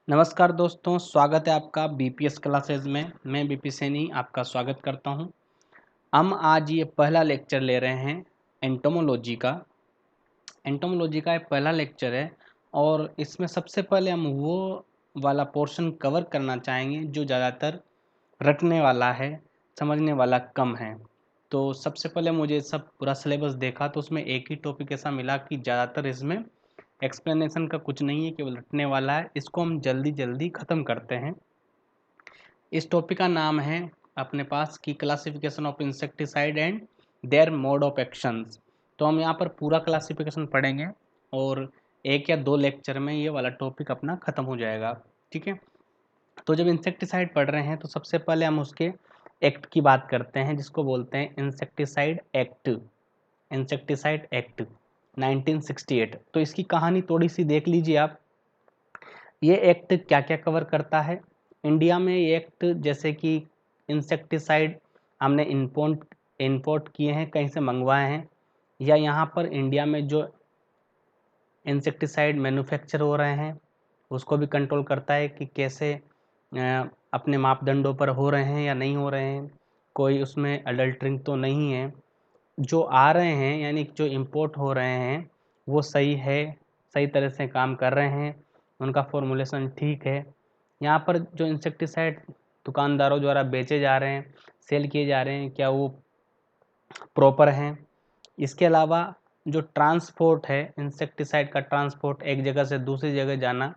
नमस्कार दोस्तों, स्वागत है आपका बीपीएस क्लासेस में। मैं बीपी सैनी आपका स्वागत करता हूं। हम आज ये पहला लेक्चर ले रहे हैं एंटोमोलॉजी का। एंटोमोलॉजी का ये पहला लेक्चर है और इसमें सबसे पहले हम वो वाला पोर्शन कवर करना चाहेंगे जो ज़्यादातर रटने वाला है, समझने वाला कम है। तो सबसे पहले मुझे सब पूरा सिलेबस देखा तो उसमें एक ही टॉपिक ऐसा मिला कि ज़्यादातर इसमें एक्सप्लेनेशन का कुछ नहीं है, केवल रटने वाला है। इसको हम जल्दी जल्दी ख़त्म करते हैं। इस टॉपिक का नाम है अपने पास की classification of insecticide and their mode of actions. तो हम यहाँ पर पूरा क्लासिफिकेशन पढ़ेंगे और एक या दो लेक्चर में ये वाला टॉपिक अपना ख़त्म हो जाएगा। ठीक है, तो जब इंसेक्टिसाइड पढ़ रहे हैं तो सबसे पहले हम उसके एक्ट की बात करते हैं, जिसको बोलते हैं इंसेक्टिसाइड एक्ट। Insecticide act 1968। तो इसकी कहानी थोड़ी सी देख लीजिए आप। ये एक्ट क्या क्या कवर करता है इंडिया में। ये एक्ट जैसे कि इंसेक्टिसाइड हमने इंपोर्ट किए हैं, कहीं से मंगवाए हैं, या यहाँ पर इंडिया में जो इंसेक्टिसाइड मैन्युफैक्चर हो रहे हैं उसको भी कंट्रोल करता है कि कैसे अपने मापदंडों पर हो रहे हैं या नहीं हो रहे हैं, कोई उसमें अडल्टरिंग तो नहीं है। जो आ रहे हैं यानी जो इंपोर्ट हो रहे हैं वो सही है, सही तरह से काम कर रहे हैं, उनका फॉर्मुलेशन ठीक है। यहाँ पर जो इंसेक्टिसाइड दुकानदारों द्वारा बेचे जा रहे हैं, सेल किए जा रहे हैं, क्या वो प्रॉपर हैं। इसके अलावा जो ट्रांसपोर्ट है, इंसेक्टिसाइड का ट्रांसपोर्ट एक जगह से दूसरी जगह जाना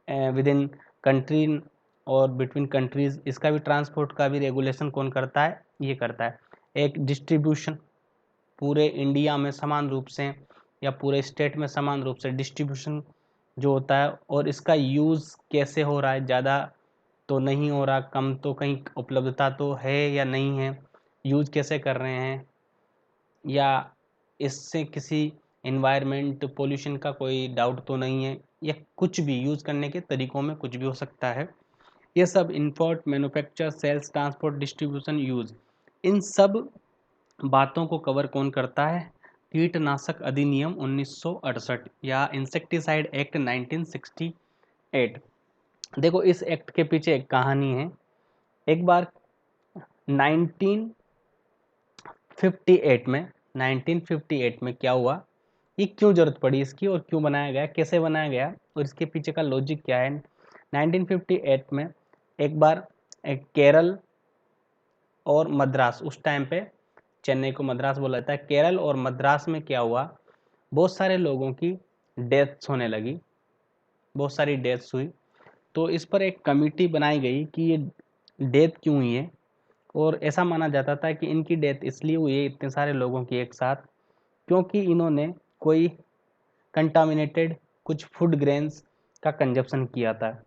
विद इन कंट्री और बिटवीन कंट्रीज, इसका भी ट्रांसपोर्ट का भी रेगुलेशन कौन करता है? ये करता है। एक डिस्ट्रीब्यूशन, पूरे इंडिया में समान रूप से या पूरे स्टेट में समान रूप से डिस्ट्रीब्यूशन जो होता है, और इसका यूज़ कैसे हो रहा है, ज़्यादा तो नहीं हो रहा, कम तो कहीं उपलब्धता तो है या नहीं है, यूज़ कैसे कर रहे हैं, या इससे किसी इन्वायरमेंट पोल्यूशन का कोई डाउट तो नहीं है, या कुछ भी यूज़ करने के तरीक़ों में कुछ भी हो सकता है। ये सब import, manufacture, sales, transport, distribution, use, इन सब बातों को कवर कौन करता है? कीटनाशक अधिनियम 1968 या इंसेक्टिसाइड एक्ट 1968। देखो, इस एक्ट के पीछे एक कहानी है। एक बार 1958 में क्या हुआ, ये क्यों जरूरत पड़ी इसकी और क्यों बनाया गया, कैसे बनाया गया और इसके पीछे का लॉजिक क्या है। 1958 में एक बार केरल और मद्रास, उस टाइम पे चेन्नई को मद्रास बोला जाता है, केरल और मद्रास में क्या हुआ, बहुत सारे लोगों की डेथ्स होने लगी, बहुत सारी डेथ्स हुई। तो इस पर एक कमेटी बनाई गई कि ये डेथ क्यों हुई है, और ऐसा माना जाता था कि इनकी डेथ इसलिए हुई है, इतने सारे लोगों की एक साथ, क्योंकि इन्होंने कोई कंटामिनेटेड कुछ फूड ग्रेन्स का कंजप्शन किया था।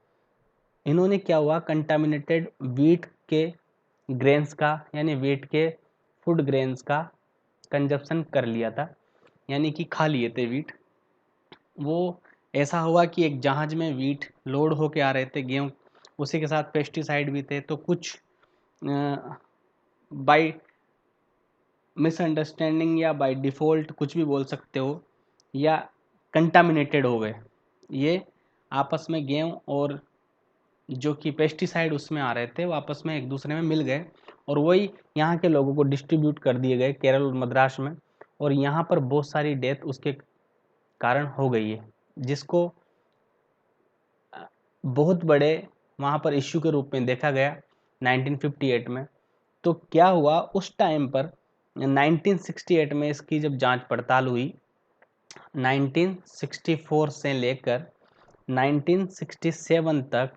इन्होंने क्या हुआ, कंटामिनेटेड वीट के ग्रेन्स का, यानी वीट के फूड ग्रेन्स का कंजप्शन कर लिया था, यानी कि खा लिए थे वीट। वो ऐसा हुआ कि एक जहाज में वीट लोड होके आ रहे थे, गेहूँ, उसी के साथ पेस्टिसाइड भी थे, तो कुछ बाय मिसअंडरस्टैंडिंग या बाय डिफ़ॉल्ट, कुछ भी बोल सकते हो, या कंटामिनेटेड हो गए ये आपस में, गेहूँ और जो कि पेस्टिसाइड उसमें आ रहे थे वो आपस में एक दूसरे में मिल गए, और वही यहाँ के लोगों को डिस्ट्रीब्यूट कर दिए गए केरल और मद्रास में, और यहाँ पर बहुत सारी डेथ उसके कारण हो गई है, जिसको बहुत बड़े वहाँ पर इश्यू के रूप में देखा गया 1958 में। तो क्या हुआ उस टाइम पर 1968 में इसकी जब जांच पड़ताल हुई, 1964 से लेकर 1967 तक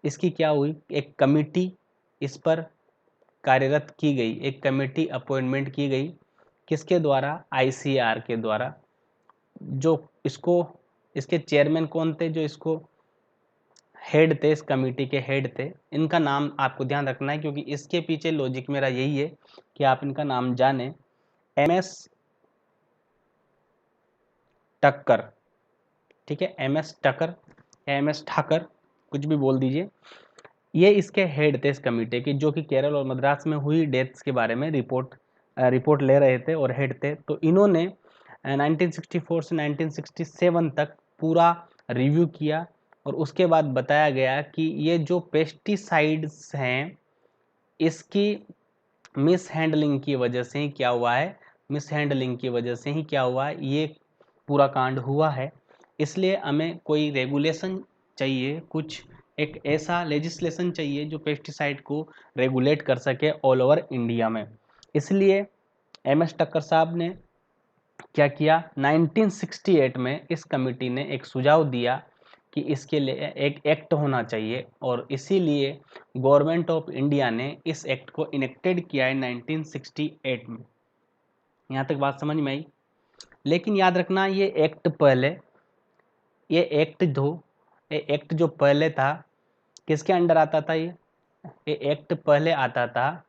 इसकी क्या हुई, एक कमिटी इस पर कार्यरत की गई, एक कमेटी अपॉइंटमेंट की गई, किसके द्वारा? आईसीआर के द्वारा। जो इसको, इसके चेयरमैन कौन थे, जो इसको हेड थे, इस कमेटी के हेड थे, इनका नाम आपको ध्यान रखना है, क्योंकि इसके पीछे लॉजिक मेरा यही है कि आप इनका नाम जाने। एमएस टक्कर, ठीक है, एमएस टक्कर या एमएस ठाकर, कुछ भी बोल दीजिए। ये इसके हेड थे इस कमेटी के, जो कि केरल और मद्रास में हुई डेथ्स के बारे में रिपोर्ट ले रहे थे और हेड थे। तो इन्होंने 1964 से 1967 तक पूरा रिव्यू किया और उसके बाद बताया गया कि ये जो पेस्टिसाइड्स हैं इसकी मिस हैंडलिंग की वजह से ही क्या हुआ है, मिस हैंडलिंग की वजह से ही क्या हुआ है, ये पूरा कांड हुआ है। इसलिए हमें कोई रेगुलेशन चाहिए, कुछ एक ऐसा लेजिस्लेशन चाहिए जो पेस्टिसाइड को रेगुलेट कर सके ऑल ओवर इंडिया में। इसलिए एमएस टक्कर साहब ने क्या किया, 1968 में इस कमेटी ने एक सुझाव दिया कि इसके लिए एक एक्ट होना चाहिए, और इसीलिए गवर्नमेंट ऑफ इंडिया ने इस एक्ट को इनेक्टेड किया है 1968 में। यहाँ तक बात समझ में आई। लेकिन याद रखना ये एक्ट जो पहले था किसके अंडर आता था, ये एक्ट पहले आता था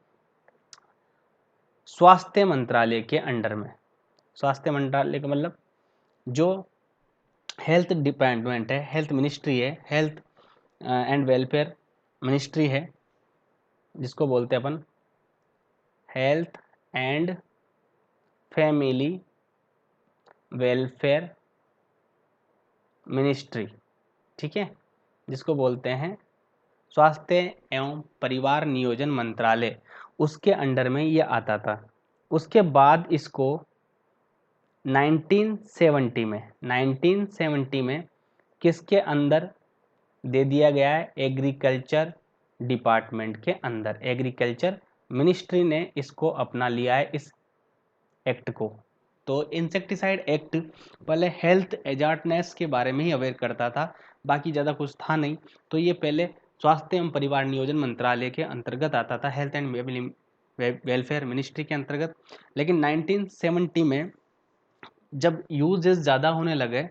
स्वास्थ्य मंत्रालय के अंडर में। स्वास्थ्य मंत्रालय का मतलब जो हेल्थ डिपार्टमेंट है, हेल्थ मिनिस्ट्री है, हेल्थ एंड वेलफेयर मिनिस्ट्री है, जिसको बोलते हैं अपन health and family welfare ministry, ठीक है, जिसको बोलते हैं स्वास्थ्य एवं परिवार नियोजन मंत्रालय, उसके अंडर में ये आता था। उसके बाद इसको 1970 में किसके अंदर दे दिया गया है, एग्रीकल्चर डिपार्टमेंट के अंदर। एग्रीकल्चर मिनिस्ट्री ने इसको अपना लिया है इस एक्ट को। तो इंसेक्टिसाइड एक्ट पहले हेल्थ एजार्टनेस के बारे में ही अवेयर करता था, बाकी ज़्यादा कुछ था नहीं। तो ये पहले स्वास्थ्य एवं परिवार नियोजन मंत्रालय के अंतर्गत आता था, हेल्थ एंड वेलफेयर मिनिस्ट्री के अंतर्गत। लेकिन 1970 में जब यूजेस ज़्यादा होने लगे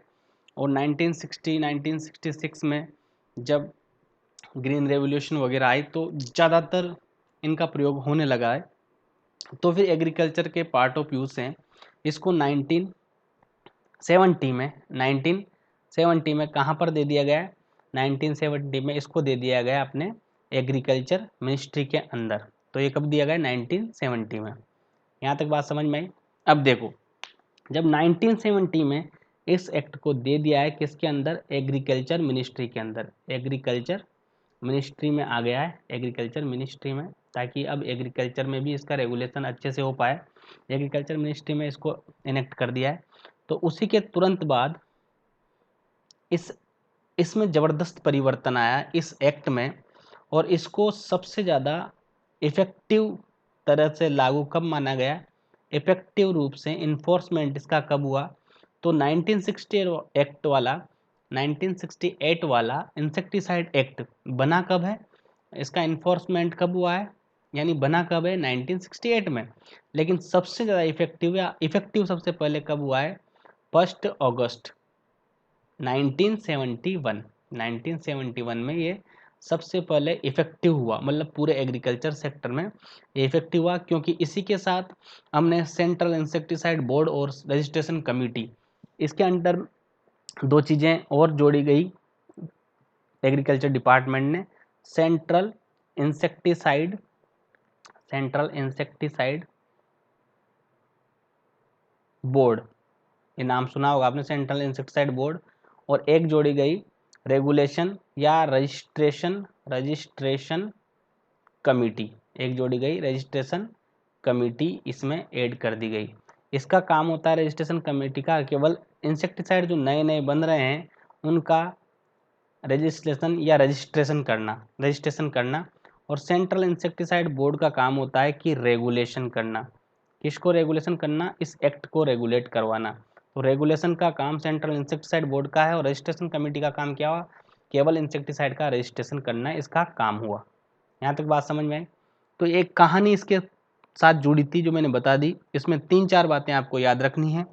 और 1966 में जब ग्रीन रेवोल्यूशन वगैरह आई तो ज़्यादातर इनका प्रयोग होने लगा है। तो फिर एग्रीकल्चर के पार्ट ऑफ यूज हैं, इसको 1970 में कहाँ पर दे दिया गया है, 1970 में इसको दे दिया गया अपने एग्रीकल्चर मिनिस्ट्री के अंदर। तो ये कब दिया गया, 1970 में। यहाँ तक बात समझ में आई। अब देखो, जब 1970 में इस एक्ट को दे दिया है किसके अंदर, एग्रीकल्चर मिनिस्ट्री के अंदर। एग्रीकल्चर मिनिस्ट्री में आ गया है, एग्रीकल्चर मिनिस्ट्री में, ताकि अब एग्रीकल्चर में भी इसका रेगुलेशन अच्छे से हो पाए। एग्रीकल्चर मिनिस्ट्री में इसको इनेक्ट कर दिया है। तो उसी के तुरंत बाद इसमें ज़बरदस्त परिवर्तन आया इस एक्ट में, और इसको सबसे ज़्यादा इफ़ेक्टिव तरह से लागू कब माना गया, इफ़ेक्टिव रूप से इन्फोर्समेंट इसका कब हुआ, तो 1968 वाला इंसेक्टिसाइड एक्ट बना कब है, इसका इन्फोर्समेंट कब हुआ है, यानी बना कब है, 1968 में। लेकिन सबसे ज़्यादा इफेक्टिव सबसे पहले कब हुआ है, 1 अगस्त 1971 में ये सबसे पहले इफेक्टिव हुआ, मतलब पूरे एग्रीकल्चर सेक्टर में ये इफेक्टिव हुआ, क्योंकि इसी के साथ हमने सेंट्रल इंसेक्टिसाइड बोर्ड और रजिस्ट्रेशन कमेटी, इसके अंडर दो चीज़ें और जोड़ी गई एग्रीकल्चर डिपार्टमेंट ने, सेंट्रल इंसेक्टिसाइड बोर्ड, ये नाम सुना होगा आपने, सेंट्रल इंसेक्टिसाइड बोर्ड, और एक जोड़ी गई रेगुलेशन या रजिस्ट्रेशन कमेटी, एक जोड़ी गई रजिस्ट्रेशन कमेटी, इसमें ऐड कर दी गई। इसका काम होता है रजिस्ट्रेशन कमेटी का केवल इंसेक्टिसाइड जो नए नए बन रहे हैं उनका रजिस्ट्रेशन करना, और सेंट्रल इंसेक्टिसाइड बोर्ड का काम होता है कि रेगुलेशन करना। किसको रेगुलेशन करना, इस एक्ट को रेगुलेट करवाना। तो रेगुलेशन का काम सेंट्रल इंसेक्टिसाइड बोर्ड का है, और रजिस्ट्रेशन कमेटी का काम क्या हुआ, केवल इंसेक्टिसाइड का रजिस्ट्रेशन करना, इसका काम हुआ। यहाँ तक बात समझ में आई। तो एक कहानी इसके साथ जुड़ी थी जो मैंने बता दी, इसमें 3-4 बातें आपको याद रखनी है।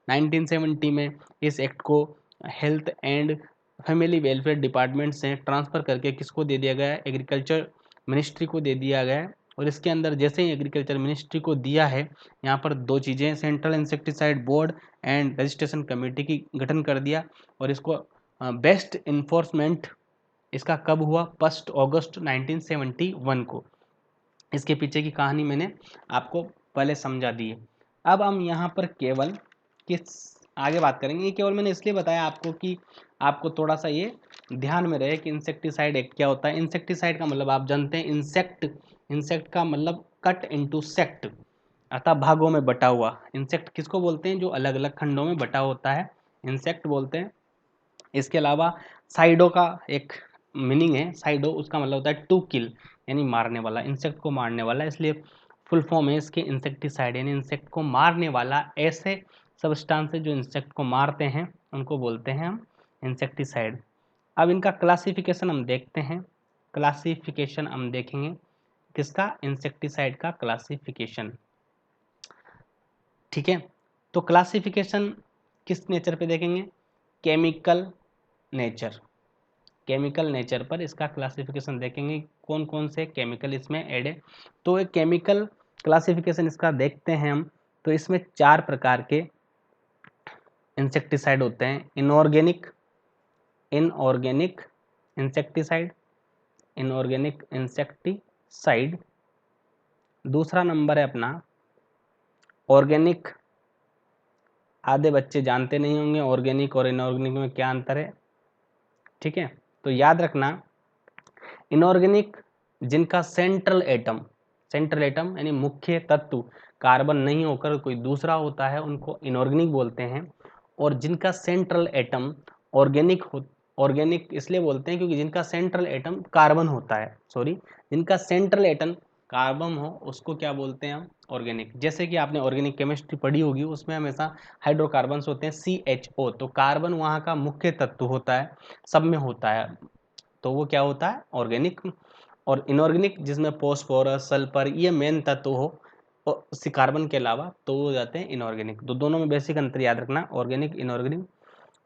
1970 में इस एक्ट को health and family welfare department से ट्रांसफ़र करके किसको दे दिया गया है, एग्रीकल्चर मिनिस्ट्री को दे दिया गया है। और इसके अंदर जैसे ही एग्रीकल्चर मिनिस्ट्री को दिया है, यहाँ पर दो चीज़ें, central insecticide board and registration committee की गठन कर दिया, और इसको बेस्ट इन्फोर्समेंट इसका कब हुआ, 1 अगस्त 1971 को। इसके पीछे की कहानी मैंने आपको पहले समझा दी है। अब हम यहाँ पर केवल किस आगे बात करेंगे, ये केवल मैंने इसलिए बताया आपको कि आपको थोड़ा सा ये ध्यान में रहे कि इंसेक्टिसाइड एक क्या होता है। इंसेक्टिसाइड का मतलब आप जानते हैं, इंसेक्ट का मतलब कट इनटू सेक्ट, अतः भागों में बटा हुआ। इंसेक्ट किसको बोलते हैं, जो अलग अलग खंडों में बटा होता है, इंसेक्ट बोलते हैं। इसके अलावा साइडो का एक मीनिंग है, साइडो उसका मतलब होता है टू किल, यानी मारने वाला, इंसेक्ट को मारने वाला, इसलिए फुल फॉर्म है इसके इंसेक्टिसाइड, यानी इंसेक्ट को मारने वाला। ऐसे सब्सटेंस जो इंसेक्ट को मारते हैं उनको बोलते हैं हम इंसेक्टिसाइड। अब इनका क्लासिफिकेशन हम देखते हैं, क्लासिफिकेशन हम देखेंगे किसका, इंसेक्टिसाइड का क्लासिफिकेशन। ठीक है, तो क्लासिफिकेशन किस नेचर पे देखेंगे, केमिकल नेचर, केमिकल नेचर पर इसका क्लासिफिकेशन देखेंगे, कौन कौन से केमिकल इसमें ऐड है। तो एक केमिकल क्लासिफिकेशन इसका देखते हैं हम, तो इसमें 4 प्रकार के इंसेक्टिसाइड होते हैं। Inorganic insecticide, inorganic insecticide. दूसरा नंबर है अपना ऑर्गेनिक, आधे बच्चे जानते नहीं होंगे ऑर्गेनिक और इनऑर्गेनिक में क्या अंतर है। ठीक है, तो याद रखना, इनऑर्गेनिक जिनका सेंट्रल एटम यानी मुख्य तत्व कार्बन नहीं होकर कोई दूसरा होता है, उनको इनऑर्गेनिक बोलते हैं। और जिनका सेंट्रल एटम ऑर्गेनिक इसलिए बोलते हैं क्योंकि जिनका सेंट्रल एटम कार्बन होता है, जिनका सेंट्रल एटम कार्बन हो उसको क्या बोलते हैं हम, ऑर्गेनिक। जैसे कि आपने ऑर्गेनिक केमिस्ट्री पढ़ी होगी, उसमें हमेशा हाइड्रोकार्बन्स होते हैं CHO, तो कार्बन वहाँ का मुख्य तत्व होता है, सब में होता है, तो वो क्या होता है, ऑर्गेनिक। और इनऑर्गेनिक जिसमें फॉस्फोरस सल्फर ये मेन तत्व हो और कार्बन के अलावा, तो वो हो जाते हैं इनऑर्गेनिक। तो दोनों में बेसिक अंतर याद रखना, ऑर्गेनिक इनऑर्गेनिक।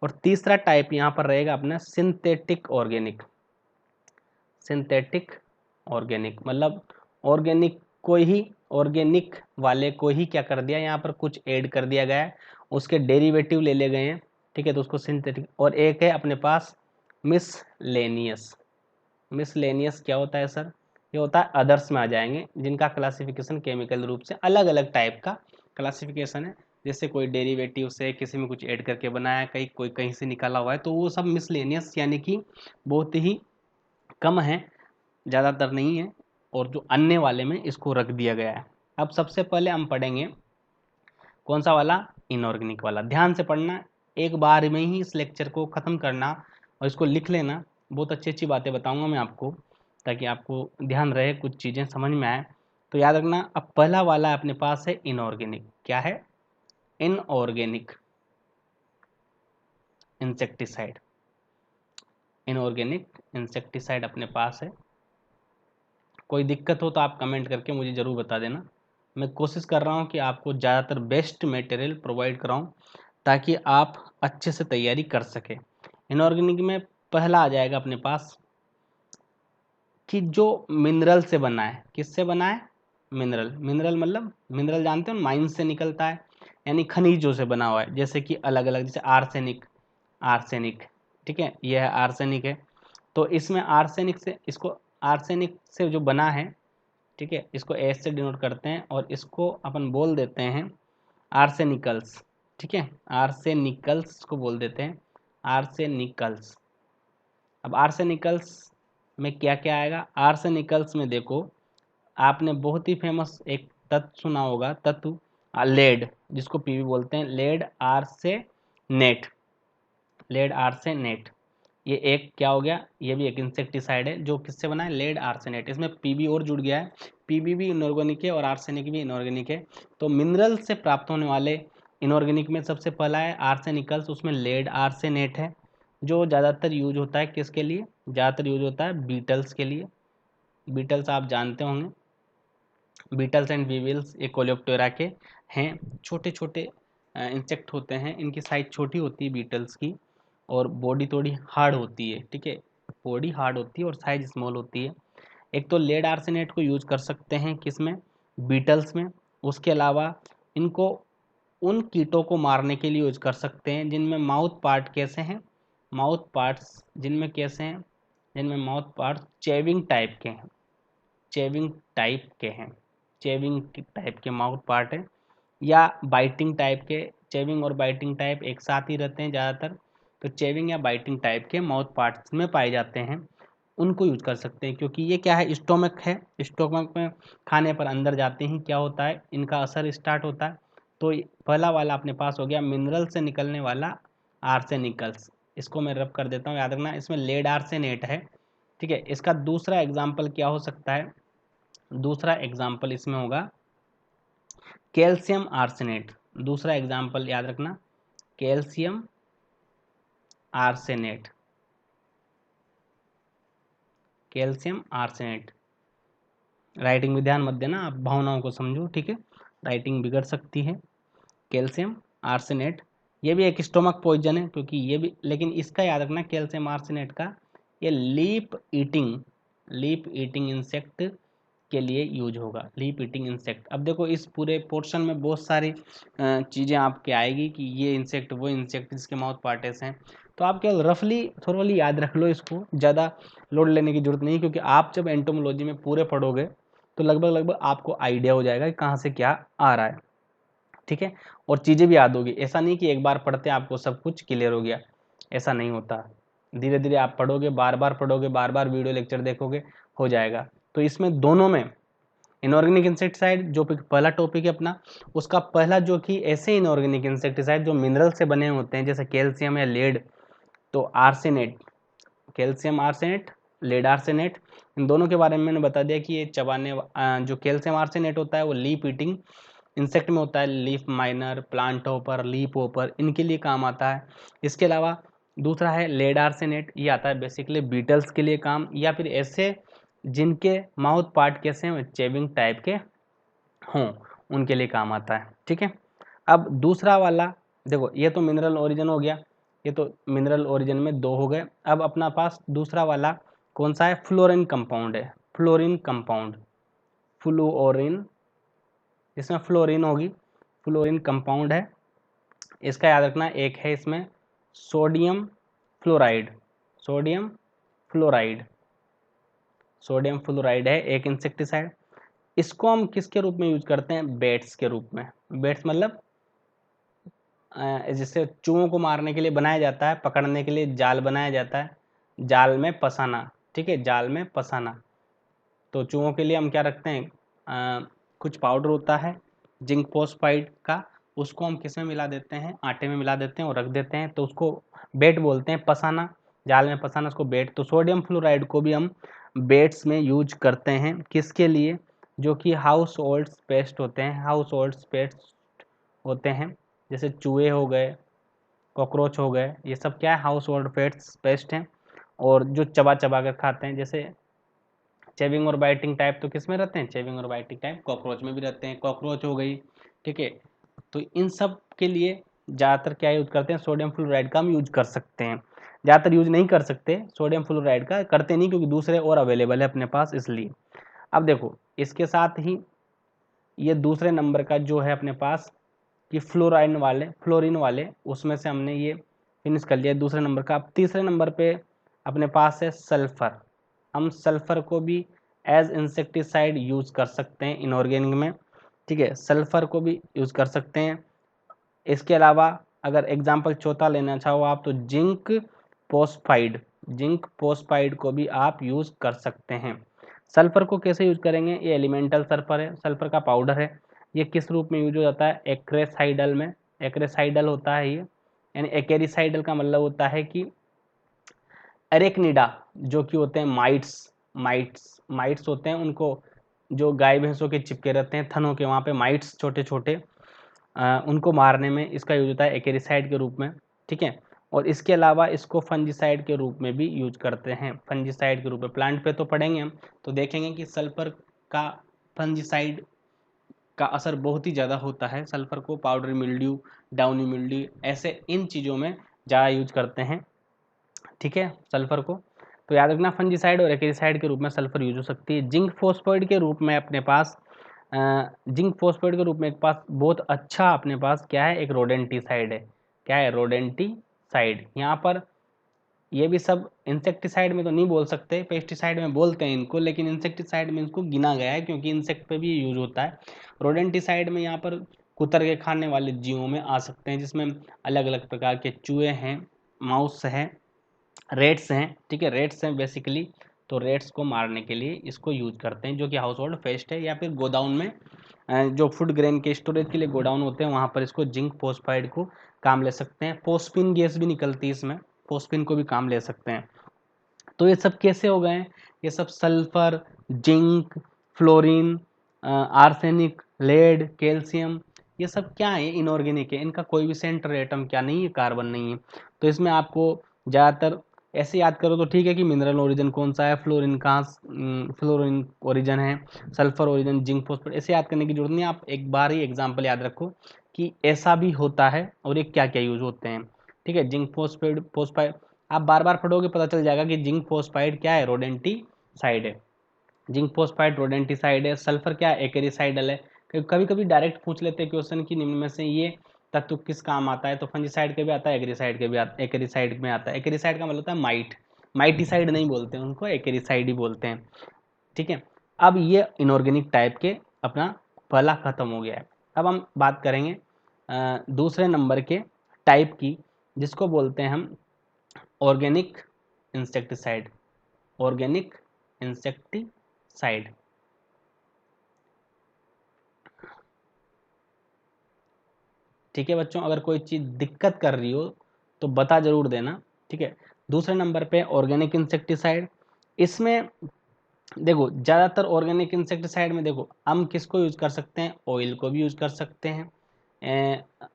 और तीसरा टाइप यहाँ पर रहेगा अपना सिंथेटिक ऑर्गेनिक। सिंथेटिक ऑर्गेनिक मतलब ऑर्गेनिक वाले को ही क्या कर दिया, यहाँ पर कुछ ऐड कर दिया गया है, उसके डेरिवेटिव ले लिए गए हैं। ठीक है, तो उसको सिंथेटिक। और एक है अपने पास मिसलेनियस। मिसलेनियस क्या होता है सर, ये होता है अदर्स में आ जाएंगे, जिनका क्लासिफिकेशन केमिकल रूप से अलग अलग टाइप का क्लासिफिकेशन है। जैसे कोई डेरिवेटिव से किसी में कुछ ऐड करके बनाया, कोई कहीं से निकाला हुआ है, तो वो सब मिसलेनियस यानी कि बहुत ही कम है, ज़्यादातर नहीं है। और जो अन्य वाले में इसको रख दिया गया है। अब सबसे पहले हम पढ़ेंगे कौन सा वाला, इनऑर्गेनिक वाला। ध्यान से पढ़ना, एक बार में ही इस लेक्चर को ख़त्म करना और इसको लिख लेना। बहुत अच्छी अच्छी बातें बताऊंगा मैं आपको, ताकि आपको ध्यान रहे, कुछ चीज़ें समझ में आए। तो याद रखना, अब पहला वाला अपने पास है इनऑर्गेनिक। क्या है, इनऑर्गेनिक इंसेक्टिसाइड। इनऑर्गेनिक इंसेक्टिसाइड अपने पास है। कोई दिक्कत हो तो आप कमेंट करके मुझे ज़रूर बता देना। मैं कोशिश कर रहा हूँ कि आपको ज़्यादातर बेस्ट मटेरियल प्रोवाइड कराऊँ, ताकि आप अच्छे से तैयारी कर सकें। इनऑर्गेनिक में पहला आ जाएगा अपने पास कि जो मिनरल से बना है, किससे बना है, मिनरल मतलब मिनरल जानते हो, माइन से निकलता है, यानी खनिजों से बना हुआ है। जैसे कि अलग अलग, जैसे आर्सेनिक, ठीक है, यह है आर्सेनिक है। तो इसमें आर्सेनिक से जो बना है, ठीक है, इसको एस से डिनोट करते हैं और इसको अपन बोल देते हैं आर्सेनिकल्स। ठीक है, आर्सेनिकल्स को बोल देते हैं आर्सेनिकल्स। अब आर्सेनिकल्स में क्या क्या आएगा, आर्सेनिकल्स में देखो, आपने बहुत ही फेमस एक तत्व सुना होगा, लेड, जिसको पीवी बोलते हैं, लेड आर्सेनेट। ये एक क्या हो गया, ये भी एक इंसेक्टिसाइड है, जो किससे बना है, लेड आर्सेनेट। इसमें पीबी और जुड़ गया है, पीबी भी इनऑर्गेनिक है और आर्सेनिक भी इनऑर्गेनिक है। तो मिनरल से प्राप्त होने वाले इनऑर्गेनिक में सबसे पहला है आर्सेनिकल्स, उसमें लेड आर्सेनेट है, जो ज़्यादातर यूज होता है किसके लिए, ज़्यादातर यूज होता है बीटल्स के लिए। बीटल्स आप जानते होंगे, बीटल्स एंड वीविल्स ये कोलेप्टोरा के हैं, छोटे छोटे इंसेक्ट होते हैं, इनकी साइज छोटी होती है बीटल्स की, और बॉडी थोड़ी हार्ड होती है। ठीक है, बॉडी हार्ड होती है और साइज स्मॉल होती है। एक तो लेड आर्सेनेट को यूज कर सकते हैं किसमें, बीटल्स में। उसके अलावा इनको उन कीटों को मारने के लिए यूज कर सकते हैं जिनमें माउथ पार्ट कैसे हैं, माउथ पार्ट्स जिनमें कैसे हैं, जिनमें माउथ पार्ट चेविंग टाइप के हैं, चेविंग टाइप के हैं, चेविंग टाइप के माउथ पार्ट है, या बाइटिंग टाइप के। चेविंग और बाइटिंग टाइप एक साथ ही रहते हैं ज़्यादातर। तो चेविंग या बाइटिंग टाइप के माउथ पार्ट्स में पाए जाते हैं, उनको यूज कर सकते हैं, क्योंकि ये क्या है, स्टोमक है, स्टोमक में खाने पर अंदर जाते ही क्या होता है, इनका असर स्टार्ट होता है। तो पहला वाला अपने पास हो गया मिनरल से निकलने वाला आर्सेनिकल्स, इसको मैं रब कर देता हूँ, याद रखना इसमें लेड आर्सेनेट है, ठीक है। इसका दूसरा एग्जाम्पल क्या हो सकता है, दूसरा एग्जाम्पल इसमें होगा कैल्शियम आर्सेनेट, दूसरा एग्जाम्पल याद रखना calcium arsenate, calcium arsenate. Writing में ध्यान मत देना, आप भावनाओं को समझो, ठीक है, राइटिंग बिगड़ सकती है। कैल्शियम आर्सेनेट, ये भी एक स्टोमक पॉइजन है, क्योंकि ये भी, लेकिन इसका याद रखना कैल्शियम आर्सेनेट का, ये लीप ईटिंग इंसेक्ट के लिए यूज होगा, लीप ईटिंग इंसेक्ट। अब देखो इस पूरे पोर्शन में बहुत सारी चीज़ें आपके आएगी कि ये इंसेक्ट वो इंसेक्ट जिसके माउथ पार्ट ऐसे हैं, तो आप केवल रफली थोरली याद रख लो, इसको ज़्यादा लोड लेने की जरूरत नहीं, क्योंकि आप जब एंटोमोलॉजी में पूरे पढ़ोगे तो लगभग आपको आइडिया हो जाएगा कि कहाँ से क्या आ रहा है, ठीक है। और चीज़ें भी याद होगी, ऐसा नहीं कि एक बार पढ़ते आपको सब कुछ क्लियर हो गया, ऐसा नहीं होता, धीरे धीरे आप पढ़ोगे, बार बार पढ़ोगे, बार बार वीडियो लेक्चर देखोगे, हो जाएगा। तो इसमें दोनों में इनऑर्गेनिक इंसेक्टिसाइड जो पहला टॉपिक है अपना, उसका पहला जो कि ऐसे इनऑर्गेनिक इंसेक्टिसाइड जो मिनरल से बने होते हैं, जैसे कैल्शियम या लेड, तो arsenate, calcium arsenate, lead arsenate, इन दोनों के बारे में मैंने बता दिया कि ये चबाने जो कैल्शियम आर्सेनेट होता है वो लीफ ईटिंग इंसेक्ट में होता है, leaf miner, plant hopper, leaf hopper, इनके लिए काम आता है। इसके अलावा दूसरा है लेड आर्सेनेट, ये आता है बेसिकली बीटल्स के लिए काम, या फिर ऐसे जिनके माउथ पार्ट कैसे हैं चेविंग टाइप के हों, उनके लिए काम आता है, ठीक है। अब दूसरा वाला देखो, ये तो मिनरल ओरिजिन हो गया, ये तो मिनरल ओरिजिन में दो हो गए। अब अपना पास दूसरा वाला कौन सा है, फ्लोरीन कंपाउंड है, फ्लोरीन कंपाउंड, फ्लोरीन, इसमें फ्लोरीन होगी, फ्लोरीन कंपाउंड है। इसका याद रखना एक है इसमें sodium fluoride, sodium fluoride, sodium fluoride है एक इंसेक्टिसाइड। इसको हम किसके रूप में यूज करते हैं, बेट्स के रूप में, बेट्स मतलब जिससे चूहों को मारने के लिए बनाया जाता है, पकड़ने के लिए जाल बनाया जाता है, जाल में फंसाना, ठीक है, जाल में फंसाना। तो चूहों के लिए हम क्या रखते हैं, कुछ पाउडर होता है जिंक फोस्फाइड का, उसको हम किस में मिला देते हैं, आटे में मिला देते हैं और रख देते हैं, तो उसको बेट बोलते हैं, फंसाना, जाल में फंसाना, उसको बेट। तो सोडियम फ्लोराइड को भी हम बेट्स में यूज करते हैं, किसके लिए, जो कि हाउस होल्ड पेस्ट होते हैं, हाउस होल्ड पेस्ट होते हैं, जैसे चूहे हो गए, कॉकरोच हो गए, ये सब क्या है, हाउस होल्ड पेस्ट हैं। और जो चबा चबा कर खाते हैं, जैसे चेविंग और बाइटिंग टाइप तो किस में रहते हैं, चेविंग और बाइटिंग टाइप कॉकरोच में भी रहते हैं, कॉकरोच हो गई, ठीक है। तो इन सब के लिए ज़्यादातर क्या यूज करते हैं, सोडियम फ्लोराइड का हम यूज कर सकते हैं, ज़्यादातर यूज नहीं कर सकते सोडियम फ्लोराइड का, करते नहीं क्योंकि दूसरे और अवेलेबल है अपने पास, इसलिए। अब देखो इसके साथ ही ये दूसरे नंबर का जो है अपने पास कि फ्लोरीन वाले, उसमें से हमने ये फिनिश कर लिया दूसरे नंबर का। अब तीसरे नंबर पे अपने पास है सल्फर, हम सल्फर को भी एज इंसेक्टिसाइड यूज कर सकते हैं इनऑर्गेनिक में, ठीक है, सल्फर को भी यूज कर सकते हैं। इसके अलावा अगर एग्जाम्पल चौथा लेना चाहो आप, तो जिंक फोस्फाइड को भी आप यूज कर सकते हैं। सल्फर को कैसे यूज करेंगे, ये एलिमेंटल सल्फर है, सल्फर का पाउडर है, ये किस रूप में यूज हो जाता है, एक्रेसाइडल में, एक्रेसाइडल होता है ये, यानी एक्रेसाइडल का मतलब होता है कि एरेक्निडा जो कि होते हैं माइट्स होते हैं, उनको जो गाय भैंसों के चिपके रहते हैं थनों के, वहाँ पे माइट्स छोटे छोटे, उनको मारने में इसका यूज होता है एक्रेसाइड के रूप में, ठीक है। और इसके अलावा इसको फंजीसाइड के रूप में भी यूज करते हैं, फंजीसाइड के रूप में, प्लांट पे तो पढ़ेंगे हम, तो देखेंगे कि सल्फर का फंजीसाइड का असर बहुत ही ज़्यादा होता है, सल्फर को पाउडर मिल्ड्यू, डाउनी मिल्ड्यू, ऐसे इन चीज़ों में ज़्यादा यूज करते हैं, ठीक है, सल्फर को। तो याद रखना फंजीसाइड और एक्रेसाइड के रूप में सल्फर यूज हो सकती है। जिंक फोस्फाइड के रूप में अपने पास जिंक फोस्फेट के रूप में एक पास बहुत अच्छा अपने पास क्या है, एक रोडेंटिसाइड है, क्या है, रोडेंटिसाइड। यहाँ पर ये भी सब इंसेक्टिसाइड में तो नहीं बोल सकते, पेस्टिसाइड में बोलते हैं इनको, लेकिन इंसेक्टिसाइड में इसको गिना गया है क्योंकि इंसेक्ट पे भी यूज होता है। रोडेंटिसाइड में यहाँ पर कुतर के खाने वाले जीवों में आ सकते हैं, जिसमें अलग अलग प्रकार के चूहे हैं, माउस है, रेट्स हैं, ठीक है, रेट्स हैं बेसिकली, तो रेट्स को मारने के लिए इसको यूज करते हैं, जो कि हाउस होल्ड पेस्ट है, या फिर गोडाउन में जो फूड ग्रेन के स्टोरेज के लिए गोडाउन होते हैं वहाँ पर इसको जिंक फॉस्फाइड को काम ले सकते हैं। फोस्फिन गैस भी निकलती है इसमें, फोस्फिन को भी काम ले सकते हैं। तो ये सब कैसे हो गए हैं? ये सब sulphur, zinc, fluorine, arsenic, lead, calcium, ये सब क्या है? इनऑर्गेनिक है, इनका कोई भी सेंटर एटम क्या नहीं है, कार्बन नहीं है। तो इसमें आपको ज़्यादातर ऐसे याद करो तो ठीक है कि मिनरल ओरिजिन कौन सा है, फ्लोरीन कहाँ, फ्लोरीन ओरिजिन है, सल्फर ओरिजिन, जिंक फॉस्फेट, ऐसे याद करने की जरूरत नहीं है। आप एक बार ही एग्जाम्पल याद रखो कि ऐसा भी होता है और ये क्या क्या यूज होते हैं, ठीक है। जिंक फॉस्फेट, फॉस्फाइड आप बार बार पढ़ोगे पता चल जाएगा कि जिंक फॉस्फाइड क्या है, रोडेंटिसाइड है। जिंक फॉस्फाइड रोडेंटिसाइड है। सल्फर क्या है, एक्रिसाइडल है। कभी कभी डायरेक्ट पूछ लेते हैं क्वेश्चन की निम्न में से ये तत्व किस काम आता है, तो फंजीसाइड के भी आता है, एग्रीसाइड के भी आता है, एक्रिसाइड में आता है। एक्रिसाइड का मतलब होता है माइट, माइटिसाइड नहीं बोलते हैं उनको, एक्रिसाइड ही बोलते हैं, ठीक है। अब ये इनऑर्गेनिक टाइप के अपना पहला खत्म हो गया है। अब हम बात करेंगे दूसरे नंबर के टाइप की, जिसको बोलते हैं हम ऑर्गेनिक इंसेक्टिसाइड। ऑर्गेनिक इंसेक्टिसाइड, ठीक है बच्चों, अगर कोई चीज़ दिक्कत कर रही हो तो बता जरूर देना, ठीक है। दूसरे नंबर पे ऑर्गेनिक इंसेक्टिसाइड। इसमें देखो ज़्यादातर ऑर्गेनिक इंसेक्टिसाइड में देखो हम किसको यूज कर सकते हैं, ऑयल को भी यूज कर सकते हैं,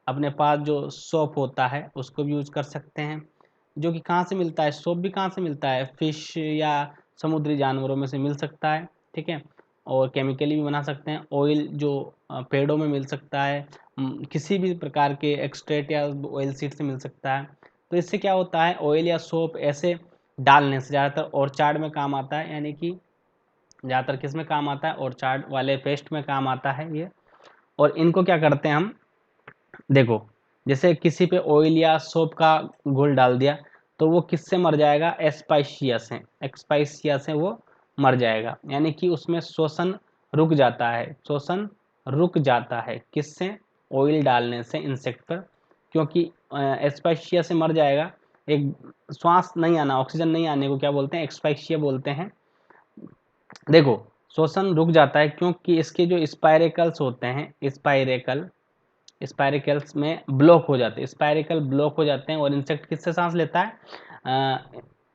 अपने पास जो सोप होता है उसको भी यूज कर सकते हैं, जो कि कहाँ से मिलता है, सोप भी कहाँ से मिलता है, फिश या समुद्री जानवरों में से मिल सकता है, ठीक है। और केमिकली भी बना सकते हैं। ऑयल जो पेड़ों में मिल सकता है, किसी भी प्रकार के एक्सट्रैक्ट या ऑयल सीड से मिल सकता है। तो इससे क्या होता है, ऑयल या सोप ऐसे डालने से ज़्यादातर ऑर्चार्ड में काम आता है, यानी कि ज़्यादातर किस में काम आता है, ऑर्चार्ड वाले पेस्ट में काम आता है ये। और इनको क्या करते हैं हम, देखो जैसे किसी पे ऑयल या सोप का घोल डाल दिया तो वो किससे मर जाएगा, एस्पाइशिया से, एक्सपाइशिया से वो मर जाएगा, यानी कि उसमें शोषण रुक जाता है, शोषण रुक जाता है किससे, ऑयल डालने से इंसेक्ट पर, क्योंकि एस्पाइशिया से मर जाएगा। एक श्वास नहीं आना, ऑक्सीजन नहीं आने को क्या बोलते हैं, एक्सपाइशिया बोलते हैं। देखो शोषण रुक जाता है क्योंकि इसके जो स्पाइरेकल्स होते हैं, स्पाइरिकल्स में ब्लॉक हो जाते हैं, स्पाइरिकल ब्लॉक हो जाते हैं, और इंसेक्ट किससे सांस लेता है,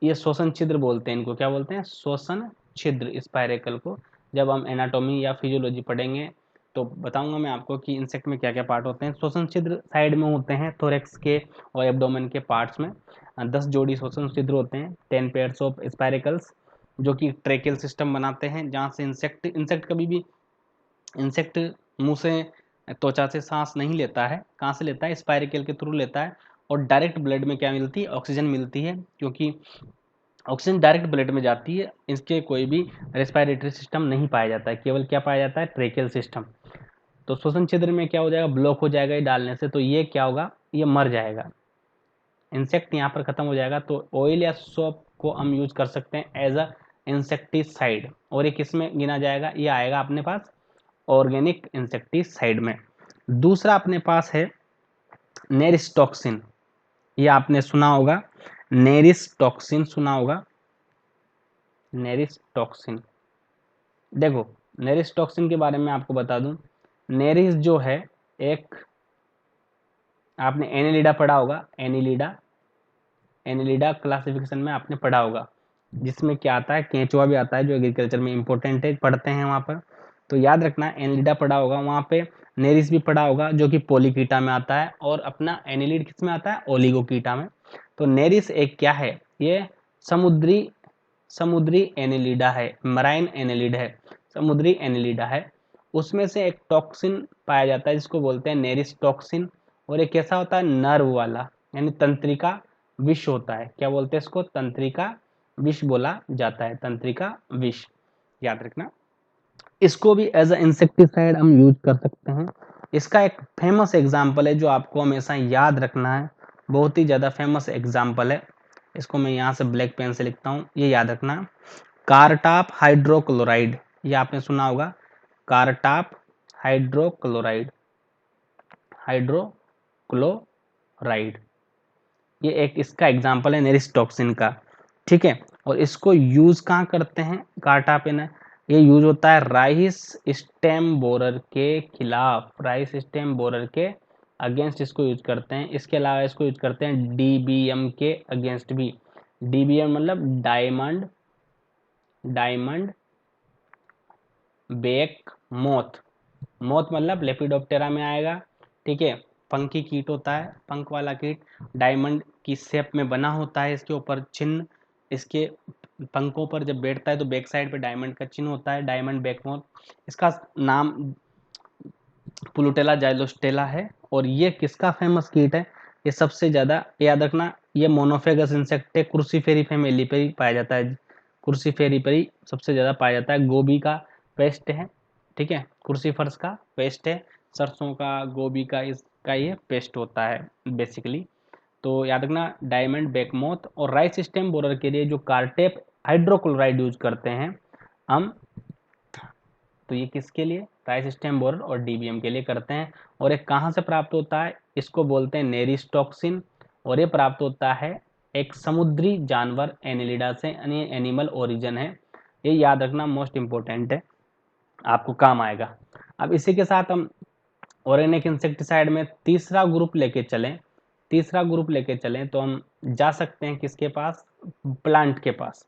ये श्वसन छिद्र बोलते हैं इनको, क्या बोलते हैं, श्वसन छिद्र स्पाइरिकल को। जब हम एनाटॉमी या फिजियोलॉजी पढ़ेंगे तो बताऊंगा मैं आपको कि इंसेक्ट में क्या क्या पार्ट होते हैं। श्वसन छिद्र साइड में होते हैं, थोरेक्स के और एब्डोमेन के पार्ट्स में 10 जोड़ी श्वसन छिद्र होते हैं, 10 पेयर्स ऑफ स्पाइरिकल्स, जो कि ट्रेकियल सिस्टम बनाते हैं, जहाँ से इंसेक्ट कभी भी, इंसेक्ट मुंह से त्वचा से सांस नहीं लेता है, कहाँ से लेता है, स्पाइरिकल के थ्रू लेता है। और डायरेक्ट ब्लड में क्या मिलती है, ऑक्सीजन मिलती है, क्योंकि ऑक्सीजन डायरेक्ट ब्लड में जाती है, इसके कोई भी रेस्पिरेटरी सिस्टम नहीं पाया जाता है, केवल क्या पाया जाता है, ट्रेकियल सिस्टम। तो श्वसन छिद्र में क्या हो जाएगा, ब्लॉक हो जाएगा ये डालने से, तो ये क्या होगा, ये मर जाएगा, इंसेक्ट यहाँ पर खत्म हो जाएगा। तो ऑयल या सोप को हम यूज कर सकते हैं एज अ इंसेक्टिसाइड, और ये किस में गिना जाएगा, ये आएगा अपने पास ऑर्गेनिक इंसेक्टिसाइड में। दूसरा अपने पास है नेरिस्टॉक्सिन, ये आपने सुना होगा, नेरिस्टॉक्सिन सुना होगा, नेरिस्टॉक्सिन। देखो नेरिस्टॉक्सिन के बारे में आपको बता दूं, नेरिस जो है एक, आपने एनिलिडा पढ़ा होगा, एनिलिडा, एनिलिडा क्लासिफिकेशन में आपने पढ़ा होगा, जिसमें क्या आता है, केंचुआ भी आता है, जो एग्रीकल्चर में इंपॉर्टेंट है, पढ़ते हैं वहाँ पर। तो याद रखना एनिलिडा पढ़ा होगा, वहाँ पे नेरिस भी पढ़ा होगा, जो कि पोलिकीटा में आता है, और अपना एनिलिड किस में आता है, ओलिगोकीटा में। तो नेरिस एक क्या है, ये समुद्री समुद्री एनिलिडा है, मराइन एनिलिड है, समुद्री एनिलिडा है। उसमें से एक टॉक्सिन पाया जाता है जिसको बोलते हैं नेरिस टॉक्सिन, और एक कैसा होता है, नर्व वाला, यानी तंत्रिका विष होता है, क्या बोलते हैं इसको, तंत्रिका विष बोला जाता है, तंत्रिका विष, याद रखना। इसको भी एज अ इंसेक्टिसाइड हम यूज कर सकते हैं। इसका एक फेमस एग्जाम्पल है जो आपको हमेशा याद रखना है, बहुत ही ज़्यादा फेमस एग्जाम्पल है, इसको मैं यहाँ से ब्लैक पेन से लिखता हूँ, ये याद रखना, कारटाप हाइड्रोक्लोराइड, ये आपने सुना होगा, कारटाप हाइड्रोक्लोराइड, हाइड्रोक्लोराइड, ये एक इसका एग्जाम्पल है नेरिस टॉक्सिन का, ठीक है। और इसको यूज कहाँ करते हैं कार्टापेना, ये यूज होता है राइस स्टेम बोरर के खिलाफ, राइस स्टेम बोरर के अगेंस्ट इसको यूज करते हैं। इसके अलावा इसको यूज करते हैं डीबीएम के अगेंस्ट भी। डीबीएम मतलब डायमंड बेक मोथ, मोथ मतलब लेपिडोप्टेरा में आएगा, ठीक है। पंखी कीट होता है, पंख वाला कीट, डायमंड की शेप में बना होता है, इसके ऊपर चिन्ह, इसके पंखों पर जब बैठता है तो बैक साइड पे डायमंड का चिन्ह होता है, डायमंड बैकमोथ। इसका नाम पुलुटेला जाइलोस्टेला है। और ये किसका फेमस कीट है, ये सबसे ज़्यादा याद रखना, ये मोनोफेगस इंसेक्ट है, क्रूसीफेरी फैमिली पर ही पाया जाता है, क्रूसीफेरी पर ही सबसे ज़्यादा पाया जाता है। गोभी का पेस्ट है, ठीक है, क्रूसीफर्स का पेस्ट है, सरसों का, गोभी का, इसका ये पेस्ट होता है बेसिकली। तो याद रखना डायमंड बैकमोथ। और राइस स्टेम बोरर के लिए जो कार्टेप हाइड्रोक्लोराइड यूज करते हैं हम, तो ये किसके लिए, राइस स्टेम बोरर और डीबीएम के लिए करते हैं। और ये कहाँ से प्राप्त होता है, इसको बोलते हैं नेरिस टॉक्सिन। और ये प्राप्त होता है एक समुद्री जानवर एनिलिडा से, यानी एनिमल ओरिजिन है, ये याद रखना मोस्ट इंपॉर्टेंट है, आपको काम आएगा। अब इसी के साथ हम ऑर्गेनिक इंसेक्टिसाइड में तीसरा ग्रुप लेके चलें, तीसरा ग्रुप लेके चलें तो हम जा सकते हैं किसके पास, प्लांट के पास।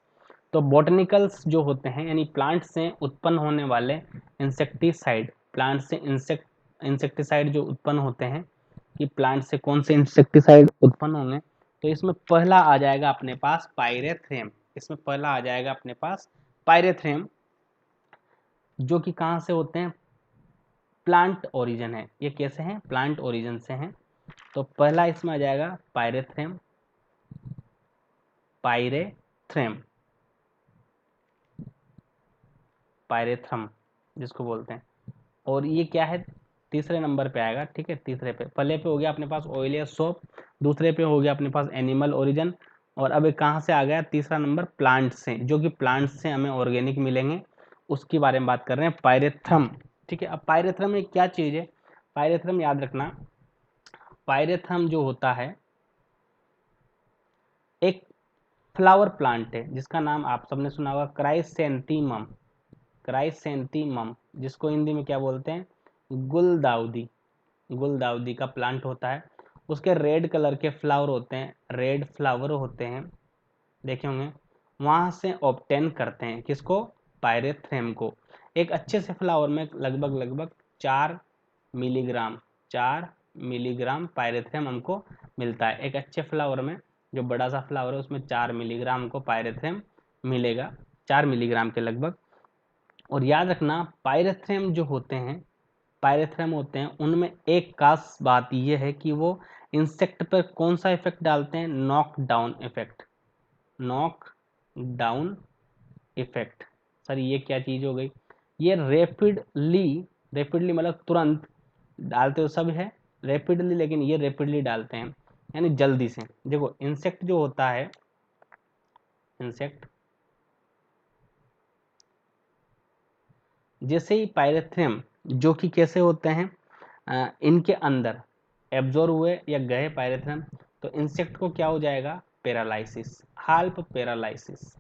तो बोटनिकल्स जो होते हैं यानी प्लांट से उत्पन्न होने वाले इंसेक्टिसाइड, प्लांट से इंसेक्टिसाइड जो उत्पन्न होते हैं, कि प्लांट से कौन से इंसेक्टिसाइड उत्पन्न होंगे, तो इसमें पहला आ जाएगा अपने पास पायरेथ्रम, इसमें पहला आ जाएगा अपने पास पायरेथ्रम, जो कि कहाँ से होते हैं, प्लांट ओरिजिन है। ये कैसे हैं, प्लांट ओरिजिन से हैं। तो पहला इसमें आ जाएगा पायरेथ्रम, पायरेथ्रम, पायरेथ्रम जिसको बोलते हैं। और ये क्या है, तीसरे नंबर पे आएगा, ठीक है, तीसरे पे। पहले पे हो गया अपने पास ऑयलियस सोप, दूसरे पे हो गया अपने पास एनिमल ओरिजिन, और अब कहाँ से आ गया तीसरा नंबर, प्लांट से, जो कि प्लांट से हमें ऑर्गेनिक मिलेंगे, उसके बारे में बात कर रहे हैं, पायरेथ्रम, ठीक है। अब पायरेथ्रम एक क्या चीज़ है, पायरेथ्रम याद रखना, पायरेथ्रम जो होता है एक फ्लावर प्लांट है, जिसका नाम आप सबने सुना होगा क्राइसेंथीमम, क्राइसेंथीमम, जिसको हिंदी में क्या बोलते हैं, गुलदाउदी, गुलदाउदी का प्लांट होता है। उसके रेड कलर के फ्लावर होते हैं, रेड फ्लावर होते हैं, देखे होंगे। वहाँ से ऑब्टेन करते हैं किसको, पायरेथ्रम को। एक अच्छे से फ्लावर में लगभग लगभग 4 मिलीग्राम, 4 मिलीग्राम पायरेथ्रम हमको मिलता है। एक अच्छे फ्लावर में, जो बड़ा सा फ्लावर है उसमें 4 मिलीग्राम हमको पायरेथ्रम मिलेगा, 4 मिलीग्राम के लगभग। और याद रखना पायरेथ्रम जो होते हैं, पायरेथ्रम होते हैं, उनमें एक खास बात यह है कि वो इंसेक्ट पर कौन सा इफेक्ट डालते हैं, knock down effect, knock down effect. Sir ये क्या चीज हो गई, ये रैपिडली, रैपिडली मतलब तुरंत डालते हो सब है रैपिडली, लेकिन ये रैपिडली डालते हैं यानी जल्दी से। देखो इंसेक्ट जो होता है, इंसेक्ट जैसे ही पायरेथ्रम जो कि कैसे होते हैं, इनके अंदर एब्जॉर्ब हुए या गए पायरेथ्रम, तो इंसेक्ट को क्या हो जाएगा, पैरालाइसिस, हाल्फ पैरालाइसिस,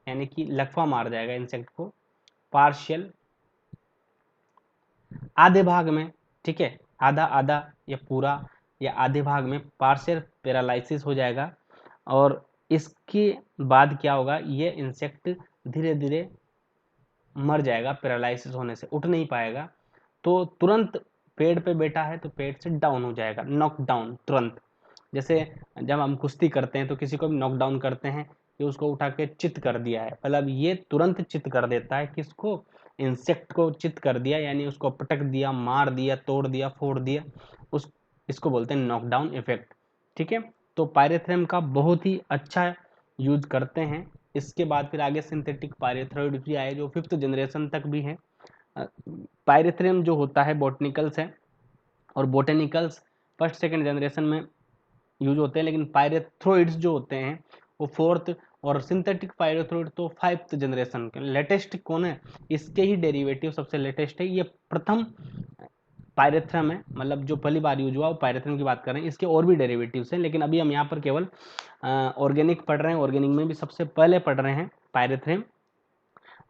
यानी कि लकवा मार जाएगा इंसेक्ट को, पार्शियल, आधे भाग में, ठीक है, आधा आधा या पूरा या आधे भाग में पार्शियल पैरालाइसिस हो जाएगा। और इसके बाद क्या होगा, ये इंसेक्ट धीरे धीरे मर जाएगा, पैरालाइसिस होने से उठ नहीं पाएगा। तो तुरंत पेड़ पे बैठा है तो पेड़ से डाउन हो जाएगा, नॉक डाउन तुरंत। जैसे जब हम कुश्ती करते हैं तो किसी को भी नॉक डाउन करते हैं, कि उसको उठा के चित कर दिया है, मतलब ये तुरंत चित कर देता है, किसको, इंसेक्ट को चित कर दिया, यानी उसको पटक दिया, मार दिया, तोड़ दिया, फोड़ दिया, उस इसको बोलते हैं नॉकडाउन इफेक्ट, ठीक है। तो पायरेथ्रम का बहुत ही अच्छा यूज करते हैं। इसके बाद फिर आगे सिंथेटिक पायरेथ्रोइड भी आए, जो 5th जनरेशन तक भी है। पायरेथ्रम जो होता है बोटनिकल्स है, और बोटेनिकल्स 1st 2nd जनरेशन में यूज होते हैं, लेकिन पायरेथ्रोइड्स जो होते हैं वो 4th, और सिंथेटिक पायरेथ्रोइड तो 5th जनरेशन के। लेटेस्ट कौन है, इसके ही डेरिवेटिव सबसे लेटेस्ट है, ये प्रथम पायरेथ्रम है, मतलब जो पहली बार यूज हुआ वो पायरेथ्रम की बात कर रहे हैं। इसके और भी डेरिवेटिव्स हैं, लेकिन अभी हम यहाँ पर केवल ऑर्गेनिक पढ़ रहे हैं। ऑर्गेनिक में भी सबसे पहले पढ़ रहे हैं पायरेथ्रम,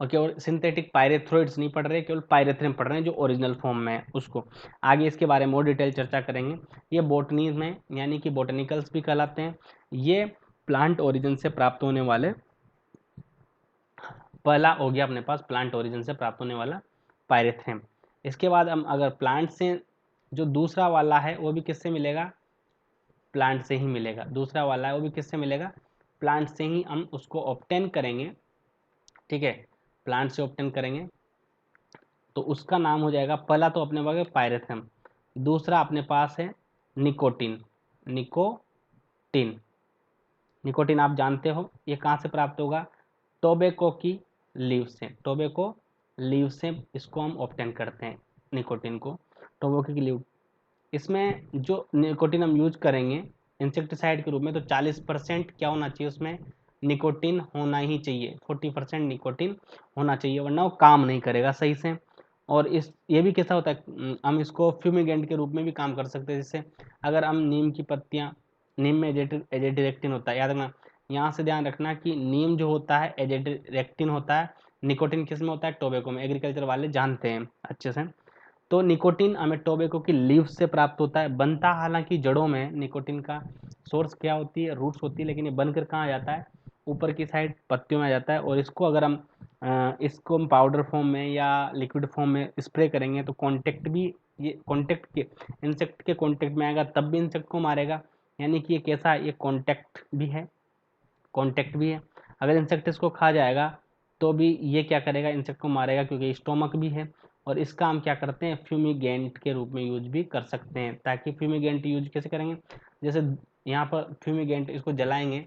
और केवल सिंथेटिक पायरेथ्रोइड्स नहीं पढ़ रहे, केवल पायरेथ्रम पढ़ रहे हैं जो ओरिजिनल फॉर्म में है उसको। आगे इसके बारे में और डिटेल चर्चा करेंगे। ये बोटनी में यानी कि बोटेनिकल्स भी कहलाते हैं। ये प्लांट ओरिजिन से प्राप्त होने वाले, पहला हो गया अपने पास प्लांट ओरिजिन से प्राप्त होने वाला पायरेथ्रम। इसके बाद हम अगर प्लांट से, जो दूसरा वाला है वो भी किससे मिलेगा, प्लांट से ही मिलेगा। दूसरा वाला है वो भी किससे मिलेगा, प्लांट से ही हम उसको ऑब्टेन करेंगे, ठीक है, प्लांट से ऑब्टेन करेंगे। तो उसका नाम हो जाएगा, पहला तो अपने पास पायरेथ्रम, दूसरा अपने पास है निकोटिन। निकोटिन, निकोटिन आप जानते हो ये कहाँ से प्राप्त होगा, टोबैको की लीव से। टोबैको लीव से इसको हम ऑब्टेन करते हैं, निकोटिन को, टोबैको की लीव। इसमें जो निकोटिन हम यूज करेंगे इंसेक्टिसाइड के रूप में, तो 40% क्या होना चाहिए उसमें, निकोटिन होना ही चाहिए। 40% निकोटिन होना चाहिए, वरना वो काम नहीं करेगा सही से। और इस ये भी कैसा होता है, हम इसको फ्यूमिगेंट के रूप में भी काम कर सकते हैं। जैसे अगर हम नीम की पत्तियां, नीम में एजेडिरेक्टिन होता है, याद रखना, यहाँ से ध्यान रखना कि नीम जो होता है एजेडिरेक्टिन होता है, निकोटिन किस में होता है, टोबैको में। एग्रीकल्चर वाले जानते हैं अच्छे से। तो निकोटिन हमें टोबैको की लीव्स से प्राप्त होता है, बनता हालांकि जड़ों में। निकोटिन का सोर्स क्या होती है, रूट्स होती है, लेकिन ये बनकर कहाँ आ जाता है, ऊपर की साइड पत्तियों में आ जाता है। और इसको अगर हम इसको हम पाउडर फॉर्म में या लिक्विड फॉर्म में स्प्रे करेंगे तो कांटेक्ट भी, ये कांटेक्ट के, इंसेक्ट के कांटेक्ट में आएगा तब भी इंसेक्ट को मारेगा। यानी कि ये कैसा है, ये कांटेक्ट भी है, कांटेक्ट भी है। अगर इंसेक्ट इसको खा जाएगा तो भी ये क्या करेगा, इंसेक्ट को मारेगा, क्योंकि स्टोमक भी है। और इसका हम क्या करते हैं, फ्यूमिगेंट के रूप में यूज भी कर सकते हैं। ताकि फ्यूमिगेंट यूज कैसे करेंगे, जैसे यहाँ पर फ्यूमिगेंट, इसको जलाएंगे,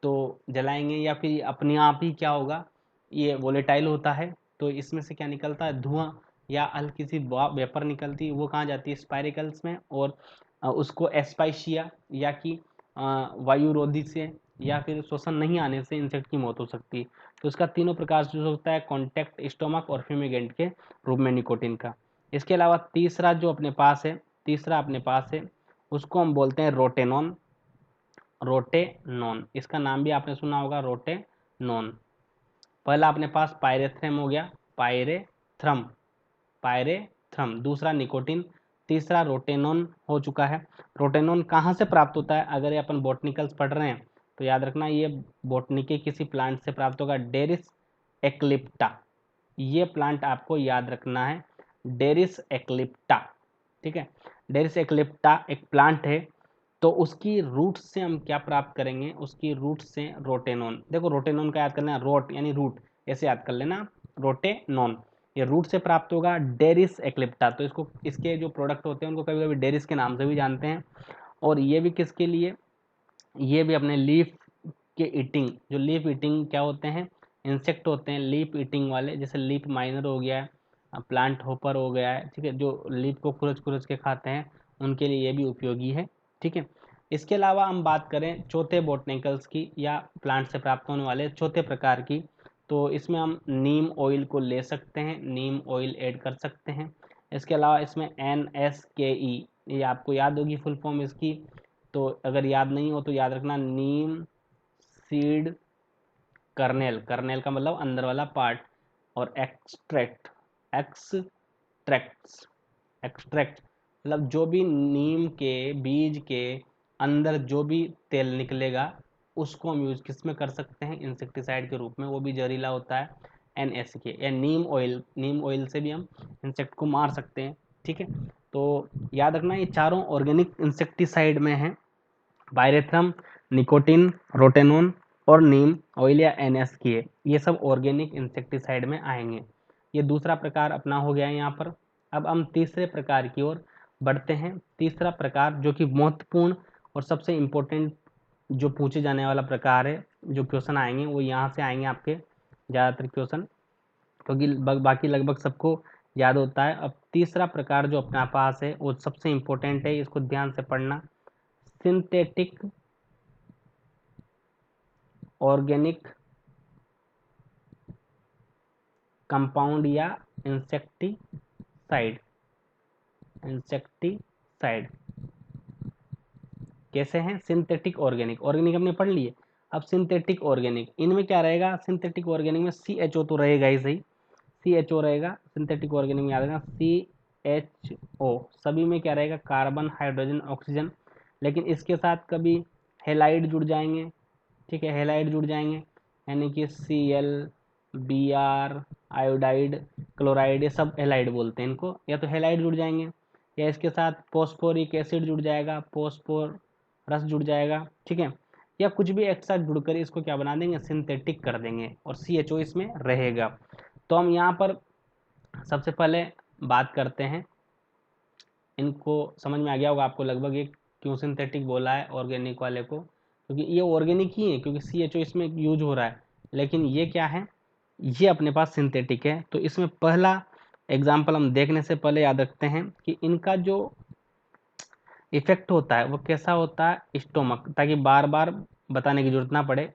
तो जलाएंगे या फिर अपने आप ही क्या होगा, ये वोलेटाइल होता है, तो इसमें से क्या निकलता है, धुआं या हल्की सी वेपर निकलती है, वो कहाँ जाती है, स्पाइरिकल्स में। और उसको एस्पाइशिया या कि वायुरोधी से या फिर श्वसन नहीं आने से इंसेक्ट की मौत हो सकती है। तो इसका तीनों प्रकार से होता है, कॉन्टैक्ट, स्टोमक और फ्यूमिगेंट के रूप में निकोटिन का। इसके अलावा तीसरा जो अपने पास है, तीसरा अपने पास है, उसको हम बोलते हैं रोटेनॉन। रोटेनॉन, इसका नाम भी आपने सुना होगा, रोटेनॉन। पहला अपने पास पायरेथ्रम हो गया, पायरेथ्रम, पायरेथ्रम, दूसरा निकोटिन, तीसरा रोटेनॉन हो चुका है। रोटेनॉन कहाँ से प्राप्त होता है, अगर ये अपन बॉटनिकल्स पढ़ रहे हैं तो याद रखना ये बॉटनी के किसी प्लांट से प्राप्त होगा, डेरिस एक्लिप्टा। ये प्लांट आपको याद रखना है, डेरिस एक्लिप्टा, ठीक है। डेरिस एक्लिप्टा एक प्लांट है, तो उसकी रूट से हम क्या प्राप्त करेंगे, उसकी रूट से रोटेनॉन। देखो रोटेनॉन का याद करना, रोट यानी रूट, ऐसे याद कर लेना, रोटेनॉन ये रूट से प्राप्त होगा। डेरिस एक्लिप्टा, तो इसको, इसके जो प्रोडक्ट होते हैं उनको कभी कभी डेरिस के नाम से भी जानते हैं। और ये भी किसके लिए, ये भी अपने लीफ के ईटिंग, जो लीफ ईटिंग क्या होते हैं, इंसेक्ट होते हैं लीफ ईटिंग वाले, जैसे लीफ माइनर हो गया है, प्लांट होपर हो गया है, ठीक है, जो लीफ को खुरच खुरच के खाते हैं, उनके लिए ये भी उपयोगी है, ठीक है। इसके अलावा हम बात करें चौथे बोटनिकल्स की, या प्लांट से प्राप्त होने वाले चौथे प्रकार की, तो इसमें हम नीम ऑयल को ले सकते हैं, नीम ऑयल ऐड कर सकते हैं। इसके अलावा इसमें NSKE, ये आपको याद होगी फुल फॉर्म इसकी, तो अगर याद नहीं हो तो याद रखना, नीम सीड कर्नेल, कर्नेल का मतलब अंदर वाला पार्ट, और एक्सट्रैक्ट, एक्सट्रैक्ट्स, एक्सट्रैक्ट मतलब जो भी नीम के बीज के अंदर जो भी तेल निकलेगा उसको हम यूज किस में कर सकते हैं, इंसेक्टिसाइड के रूप में, वो भी जहरीला होता है, NSK या नीम ऑयल। नीम ऑयल से भी हम इंसेक्ट को मार सकते हैं, ठीक है। तो याद रखना ये चारों ऑर्गेनिक इंसेक्टिसाइड में है, पायरेथ्रम, निकोटिन, रोटेनॉन और नीम ऑयल या NSK, ये सब ऑर्गेनिक इंसेक्टिसाइड में आएंगे। ये दूसरा प्रकार अपना हो गया है यहाँ पर। अब हम तीसरे प्रकार की ओर बढ़ते हैं। तीसरा प्रकार जो कि महत्वपूर्ण और सबसे इम्पोर्टेंट जो पूछे जाने वाला प्रकार है, जो क्वेश्चन आएंगे वो यहाँ से आएंगे आपके ज़्यादातर क्वेश्चन, क्योंकि बाकी लगभग सबको याद होता है। अब तीसरा प्रकार जो अपने पास है वो सबसे इम्पोर्टेंट है, इसको ध्यान से पढ़ना, सिंथेटिक ऑर्गेनिक कंपाउंड या इंसेक्टिसाइड। इंसेक्टिसाइड कैसे हैं? सिंथेटिक ऑर्गेनिक, ऑर्गेनिक हमने पढ़ लिए, अब सिंथेटिक ऑर्गेनिक, इनमें क्या रहेगा? सिंथेटिक ऑर्गेनिक में CHO तो रहेगा ही सही, CHO रहेगा सिंथेटिक ऑर्गेनिक में, याद रखना CHO। सभी में क्या रहेगा? कार्बन, हाइड्रोजन, ऑक्सीजन, लेकिन इसके साथ कभी हेलाइड जुड़ जाएंगे, ठीक है, हेलाइड जुड़ जाएंगे, यानी कि Cl, Br, आयोडाइड, क्लोराइड, ये सब हेलाइड बोलते हैं इनको, या तो हेलाइड जुड़ जाएंगे या इसके साथ फोस्फोरिक एसिड जुड़ जाएगा, फोस्फोरस जुड़ जाएगा, ठीक है, या कुछ भी एक साथ जुड़कर इसको क्या बना देंगे? सिंथेटिक कर देंगे और CHO इसमें रहेगा। तो हम यहाँ पर सबसे पहले बात करते हैं, इनको समझ में आ गया होगा आपको लगभग एक क्यों सिंथेटिक बोला है ऑर्गेनिक वाले को, क्योंकि ये ऑर्गेनिक ही है, क्योंकि CHO इसमें यूज हो रहा है, लेकिन ये क्या है? ये अपने पास सिंथेटिक है। तो इसमें पहला एग्जाम्पल हम देखने से पहले याद रखते हैं कि इनका जो इफेक्ट होता है वो कैसा होता है? स्टोमक, ताकि बार बार बताने की जरूरत ना पड़े,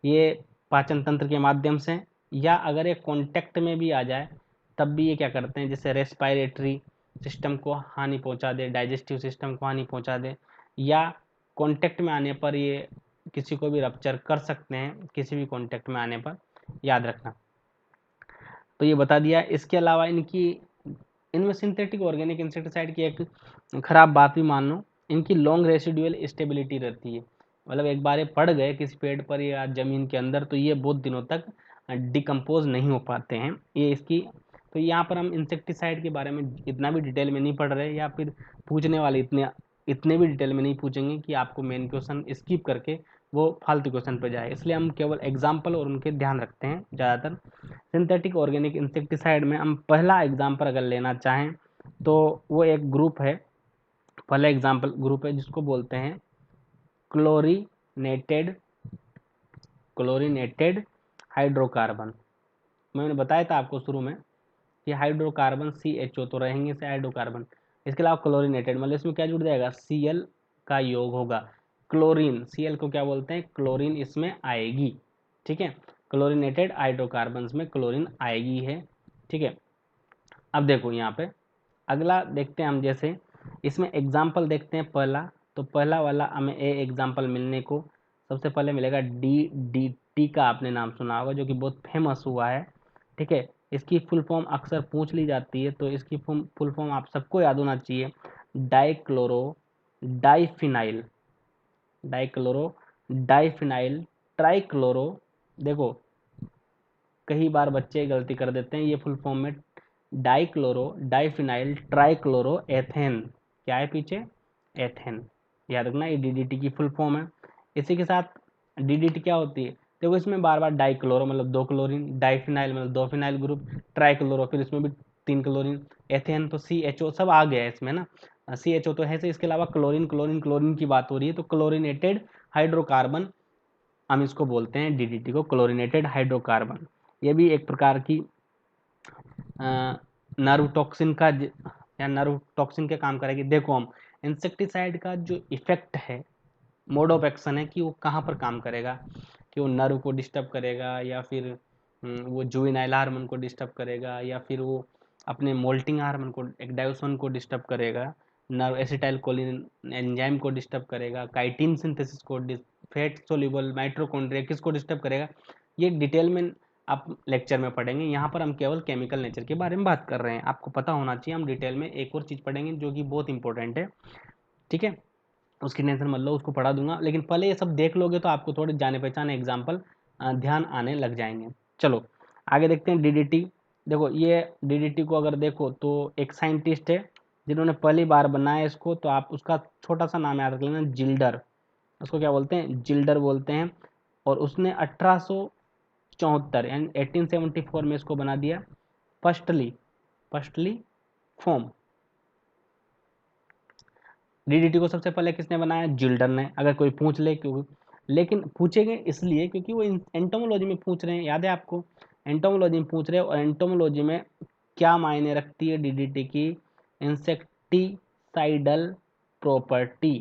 ये पाचन तंत्र के माध्यम से, या अगर ये कांटेक्ट में भी आ जाए तब भी ये क्या करते हैं? जैसे रेस्पिरेटरी सिस्टम को हानि पहुंचा दे, डाइजेस्टिव सिस्टम को हानि पहुंचा दे, या कांटेक्ट में आने पर ये किसी को भी रप्चर कर सकते हैं, किसी भी कांटेक्ट में आने पर, याद रखना। तो ये बता दिया। इसके अलावा इनमें सिंथेटिक ऑर्गेनिक इंसेक्टिसाइड की एक खराब बात भी मान लो, इनकी लॉन्ग रेसिडुअल स्टेबिलिटी रहती है, मतलब एक बार ये पड़ गए किसी पेड़ पर या जमीन के अंदर तो ये बहुत दिनों तक डिकम्पोज नहीं हो पाते हैं, ये इसकी। तो यहाँ पर हम इंसेक्टिसाइड के बारे में इतना भी डिटेल में नहीं पढ़ रहे, या फिर पूछने वाले इतने भी डिटेल में नहीं पूछेंगे कि आपको मेन क्वेश्चन स्किप करके वो फालतू क्वेश्चन पर जाए, इसलिए हम केवल एग्जाम्पल और उनके ध्यान रखते हैं ज़्यादातर। सिंथेटिक ऑर्गेनिक इंसेक्टिसाइड में हम पहला एग्जाम्पल अगर लेना चाहें तो वो एक ग्रुप है, पहला एग्जाम्पल ग्रुप है जिसको बोलते हैं क्लोरीनेटेड क्लोरीनेटेड हाइड्रोकार्बन। मैंने बताया था आपको शुरू में कि हाइड्रोकार्बन CHO तो रहेंगे से हाइड्रोकार्बन, इसके अलावा क्लोरीनेटेड मतलब इसमें क्या जुड़ जाएगा? Cl का योग होगा, क्लोरीन, Cl को क्या बोलते हैं? क्लोरीन इसमें आएगी, ठीक है, क्लोरीनेटेड हाइड्रोकार्बन में क्लोरीन आएगी है, ठीक है। अब देखो यहाँ पे अगला देखते हैं हम, जैसे इसमें एग्जाम्पल देखते हैं पहला, तो पहला वाला हमें एग्जाम्पल मिलने को सबसे पहले मिलेगा DDT का, आपने नाम सुना होगा, जो कि बहुत फेमस हुआ है, ठीक है। इसकी फुल फॉर्म अक्सर पूछ ली जाती है, तो इसकी फुल फॉर्म आप सबको याद होना चाहिए, dichloro diphenyl, dichloro diphenyl trichloro. देखो कई बार बच्चे गलती कर देते हैं, ये फुल फॉर्म में डाइक्लोरो डाइफिनाइल ट्राइक्लोरो एथेन, क्या है पीछे? एथेन, याद रखना, ये DDT की फुल फॉर्म है। इसी के साथ DDT क्या होती है? देखो इसमें बार बार डाइक्लोरो मतलब दो क्लोरीन, डाइफिनाइल मतलब दो फिनाइल ग्रुप, ट्राइक्लोरो फिर इसमें भी तीन क्लोरीन, एथेन तो CHO सब आ गया है इसमें ना, CHO तो है से, इसके अलावा क्लोरीन क्लोरीन क्लोरीन की बात हो रही है, तो क्लोरीनेटेड हाइड्रोकार्बन हम इसको बोलते हैं, DDT को क्लोरीनेटेड हाइड्रोकार्बन। ये भी एक प्रकार की नर्व टॉक्सिन का या नर्व टॉक्सिन के काम करेगी। देखो हम इंसेक्टिसाइड का जो इफेक्ट है, मोड ऑफ एक्शन है कि वो कहाँ पर काम करेगा, कि वो नर्व को डिस्टर्ब करेगा, या फिर वो जुवेनाइल हार्मोन को डिस्टर्ब करेगा, या फिर वो अपने मोल्टिंग हार्मोन को एक्डायोसन को डिस्टर्ब करेगा, नर्व एसिटाइल कोलिन एंजाइम को डिस्टर्ब करेगा, काइटिन सिंथेसिस को, फैट सोल्यूबल माइटोकॉन्ड्रिया किसको डिस्टर्ब करेगा, ये डिटेल में आप लेक्चर में पढ़ेंगे। यहाँ पर हम केवल केमिकल नेचर के बारे में बात कर रहे हैं, आपको पता होना चाहिए। हम डिटेल में एक और चीज़ पढ़ेंगे जो कि बहुत इंपॉर्टेंट है, ठीक है, उसकी टेंशन मत लो, उसको पढ़ा दूंगा, लेकिन पहले ये सब देख लोगे तो आपको थोड़े जाने पहचाने एग्जाम्पल ध्यान आने लग जाएंगे। चलो आगे देखते हैं DDT। देखो ये DDT को अगर देखो तो एक साइंटिस्ट है जिन्होंने पहली बार बनाया इसको, तो आप उसका छोटा सा नाम याद रख लेना, जिल्डर, उसको क्या बोलते हैं? जिल्डर बोलते हैं। और उसने 1874 यानी 1874 में इसको बना दिया फर्स्टली फॉर्म। DDT को सबसे पहले किसने बनाया? जिल्डर ने। अगर कोई पूछ ले, क्यों लेकिन पूछेंगे इसलिए क्योंकि वो एंटोमोलॉजी में पूछ रहे हैं, याद है आपको, एंटोमोलॉजी में पूछ रहे हैं, और एंटोमोलॉजी में क्या मायने रखती है DDT की? इंसेक्टिसाइडल प्रॉपर्टी,